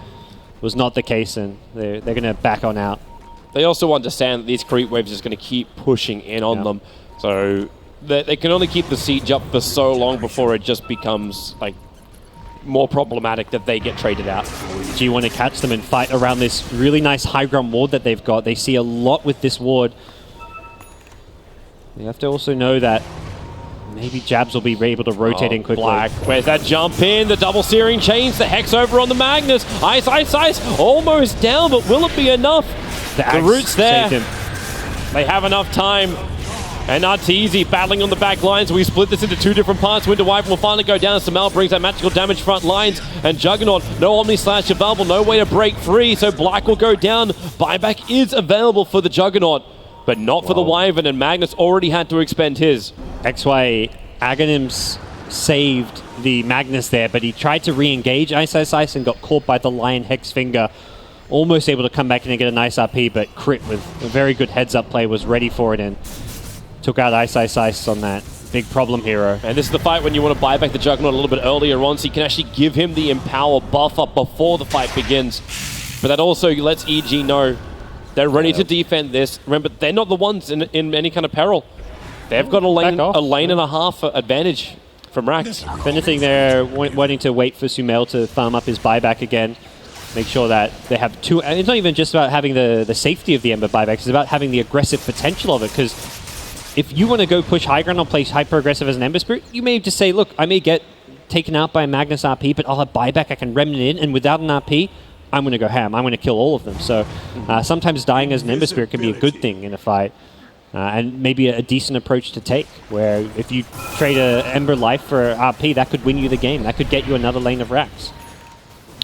was not the case, and they're going to back on out. They also understand that these creep waves is going to keep pushing in on them, so they can only keep the siege up for so long before it just becomes like more problematic that they get traded out. Do you want to catch them and fight around this really nice high ground ward that they've got? They see a lot with this ward. You have to also know that maybe Jabs will be able to rotate in quickly. Black, where's that jump in? The double Searing Chains, the Hex over on the Magnus. Ice, ice, ice, almost down, but will it be enough? The root's there. They have enough time. And Arteezy battling on the back lines. We split this into two different parts. Winter Wyvern will finally go down. Sumail brings that magical damage front lines. And Juggernaut, no Omni Slash available, no way to break free. So Black will go down. Buyback is available for the Juggernaut, but not for the Wyvern. And Magnus already had to expend his. XY Aghanims saved the Magnus there, but he tried to re-engage Ice Ice Ice and got caught by the Lion Hex Finger. Almost able to come back in and get a nice RP, but Crit with a very good heads-up play was ready for it and took out Ice Ice Ice on that big problem hero. And this is the fight when you want to buy back the Juggernaut a little bit earlier on, so you can actually give him the Empower buff up before the fight begins. But that also lets EG know they're ready to defend this. Remember, they're not the ones in any kind of peril. They've got a lane and a half advantage from Rax. If anything, they're wanting to wait for Sumail to farm up his buyback again. Make sure that they have two. And it's not even just about having the safety of the Ember buyback. It's about having the aggressive potential of it. Because if you want to go push high ground or play hyper-aggressive as an Ember Spirit, you may just say, look, I may get taken out by a Magnus RP, but I'll have buyback, I can remnant in, and without an RP, I'm going to go ham. I'm going to kill all of them. So sometimes dying as an Ember Spirit can be a good thing in a fight. And maybe a decent approach to take, where if you trade a Ember Life for RP, that could win you the game. That could get you another lane of Rax.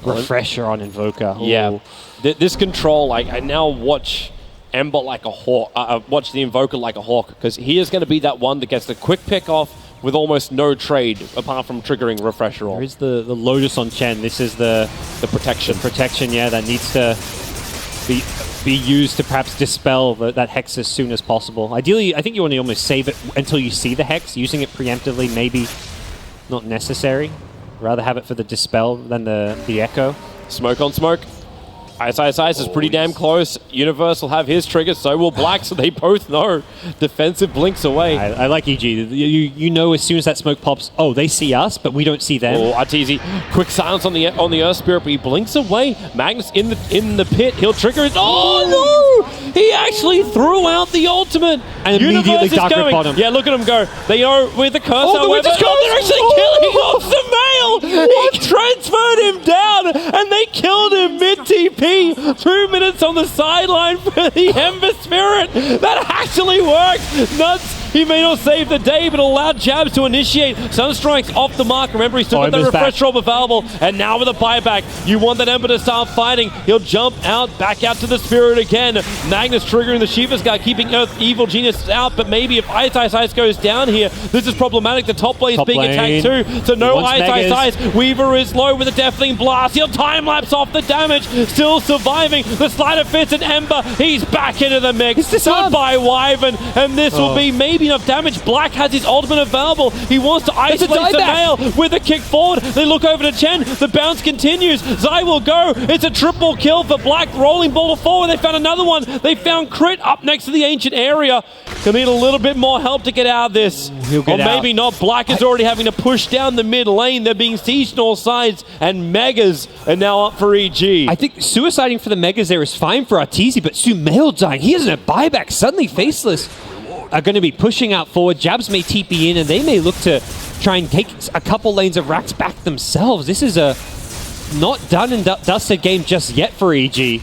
Refresher on Invoker. Yeah. This control, like, I now watch Ember like a hawk, watch the Invoker like a hawk, because he is going to be that one that gets the quick pick off with almost no trade, apart from triggering Refresher on. There is the Lotus on Chen. This is the protection. The protection, yeah, that needs to be used to perhaps dispel that Hex as soon as possible. Ideally, I think you want to almost save it until you see the Hex. Using it preemptively, maybe not necessary. Rather have it for the dispel than the echo. Smoke on smoke. Ice Ice Ice is pretty damn close. Universe will have his trigger, so will Black, so they both know. Defensive blinks away. I like EG. You know as soon as that smoke pops, oh, they see us, but we don't see them. Oh, Arteezy, quick silence on the Earth Spirit, but he blinks away. Magnus in the pit, he'll trigger it. Oh no! He actually threw out the ultimate. And immediately Dark Grip bottom. Yeah, look at him go. They are with the curse. Oh, they're actually killing off the male. He transferred him down, and they killed him mid-TP. 2 minutes on the sideline for the Ember Spirit. That actually worked. Nuts. He may not save the day, but allowed Jabs to initiate. Sunstrike's off the mark. Remember, he's still got that refresh robe available. And now with a buyback, you want that Ember to start fighting. He'll jump out, back out to the Spirit again. Magnus triggering the Shiva's guy, keeping Earth Evil Genius out. But maybe if Ice Ice Ice goes down here, this is problematic. The top lane is being attacked too. So no Ice Ice Ice. Weaver is low with a Deathling Blast. He'll time-lapse off the damage. Still surviving. The Sleight of Fist and Ember. He's back into the mix. Goodbye, Wyvern. And this will be maybe maybe enough damage. Black has his ultimate available. He wants to isolate Sumail with a kick forward. They look over to Chen. The bounce continues. Zai will go. It's a triple kill for Black. Rolling ball forward. They found another one. They found Crit up next to the ancient area. He'll need a little bit more help to get out of this. Or maybe not. Black is already having to push down the mid lane. They're being sieged on all sides, and Megas are now up for EG. I think suiciding for the Megas there is fine for Arteezy, but Sumail dying, he isn't a buyback. Suddenly Faceless are going to be pushing out forward. Jabs may TP in, and they may look to try and take a couple lanes of racks back themselves. This is a not done and dusted game just yet for EG.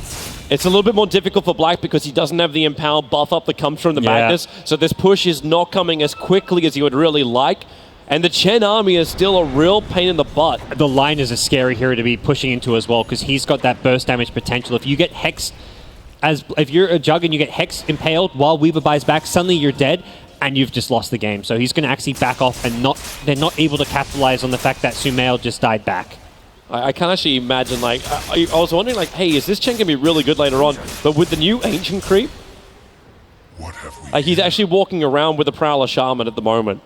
It's a little bit more difficult for Black because he doesn't have the Empower buff up that comes from the Magnus, so this push is not coming as quickly as he would really like. And the Chen army is still a real pain in the butt. The line is a scary hero to be pushing into as well, because he's got that burst damage potential. If you get hexed, if you're a Jug and you get hexed impaled while Weaver buys back, suddenly you're dead and you've just lost the game. So he's going to actually back off, and they're not able to capitalize on the fact that Sumail just died back. I can actually imagine, like, I was wondering, like, hey, is this Chen going to be really good later on? But with the new Ancient creep, he's actually walking around with a Prowler Shaman at the moment.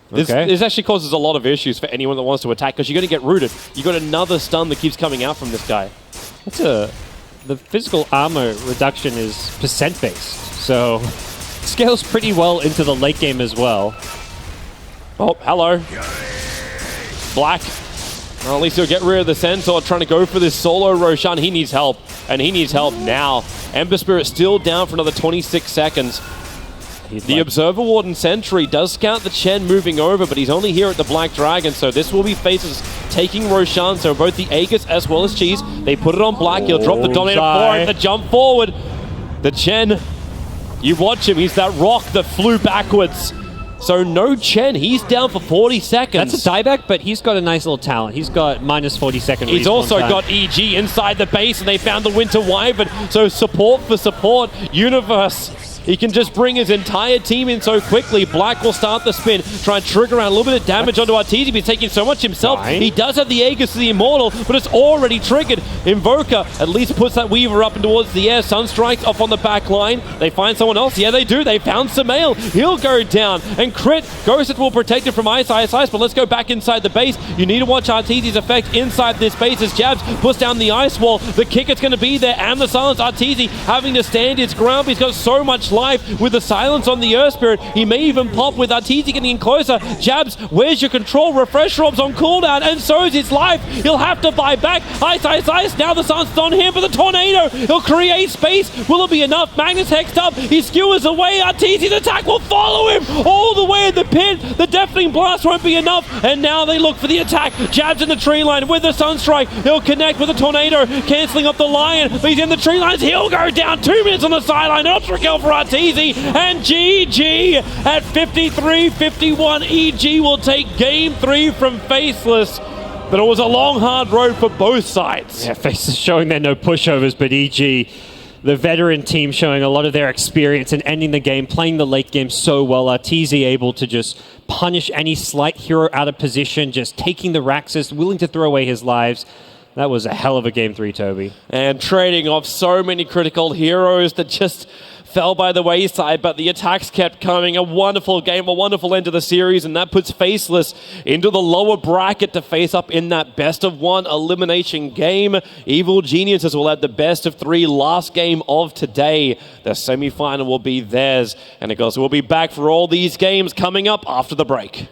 This actually causes a lot of issues for anyone that wants to attack, because you're going to get rooted. You got another stun that keeps coming out from this guy. The physical armor reduction is percent-based, so scales pretty well into the late game as well. Oh, hello. Black. Well, at least he'll get rid of the Centaur, trying to go for this solo Roshan. He needs help, and he needs help now. Ember Spirit still down for another 26 seconds. The Observer Warden Sentry does scout the Chen moving over, but he's only here at the Black Dragon, so this will be Faces taking Roshan, so both the Aegis as well as Cheese. They put it on Black, he'll drop the Dominator for it, the jump forward. The Chen, you watch him, he's that rock that flew backwards. So no Chen, he's down for 40 seconds. That's a dieback, but he's got a nice little talent. He's got minus 40 second He's also got EG inside the base, and they found the Winter Wyvern. So support for support. Universe, he can just bring his entire team in so quickly. Black will start the spin, try and trigger around a little bit of damage onto Arteezy. He's taking so much himself. He does have the Aegis to the Immortal, but it's already triggered. Invoker at least puts that Weaver up and towards the air. Sunstrike's off on the back line. They find someone else. Yeah, they do. They found Sumail. He'll go down. And Crit, Ghost will protect it from Ice, but let's go back inside the base. You need to watch Arteezy's effect inside this base as Jabs puts down the ice wall. The kick is going to be there, and the silence. Arteezy having to stand his ground. He's got so much life with the silence on the Earth Spirit. He may even pop with Arteezy getting in closer. Jabs, where's your control? Refresh Rob's on cooldown, and so's his life. He'll have to buy back. Ice. Now the sun's on him, but the Tornado, he'll create space. Will it be enough? Magnus hexed up. He skewers away. Arteezy's attack will follow him all the way in the pit. The Deafening Blast won't be enough, and now they look for the attack. Jabs in the tree line with the Sunstrike. He'll connect with the Tornado, cancelling up the Lion, but he's in the tree lines. He'll go down. 2 minutes on the sideline. Ultra kill for Arteezy, and GG at 53-51. EG will take game 3 from Faceless. But it was a long, hard road for both sides. Yeah, Faceless showing they're no pushovers, but EG, the veteran team, showing a lot of their experience and ending the game, playing the late game so well. Arteezy able to just punish any slight hero out of position, just taking the Raxus, willing to throw away his lives. That was a hell of a game 3, Toby. And trading off so many critical heroes that just fell by the wayside, but the attacks kept coming. A wonderful game, a wonderful end to the series, and that puts Faceless into the lower bracket to face up in that best-of-1 elimination game. Evil Geniuses will have the best-of-3 last game of today. The semi-final will be theirs, and of course we'll be back for all these games coming up after the break.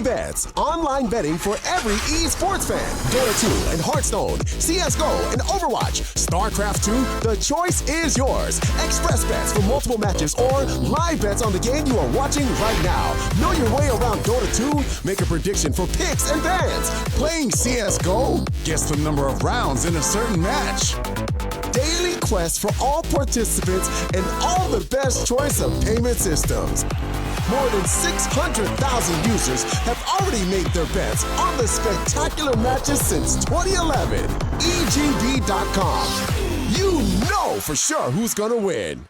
Bets, online betting for every esports fan. Dota 2 and Hearthstone, CSGO and Overwatch, StarCraft 2, the choice is yours. Express bets for multiple matches or live bets on the game you are watching right now. Know your way around Dota 2? Make a prediction for picks and bans. Playing CSGO? Guess the number of rounds in a certain match. Daily quest for all participants and all the best choice of payment systems. More than 600,000 users have already made their bets on the spectacular matches since 2011. EGB.com. You know for sure who's gonna win.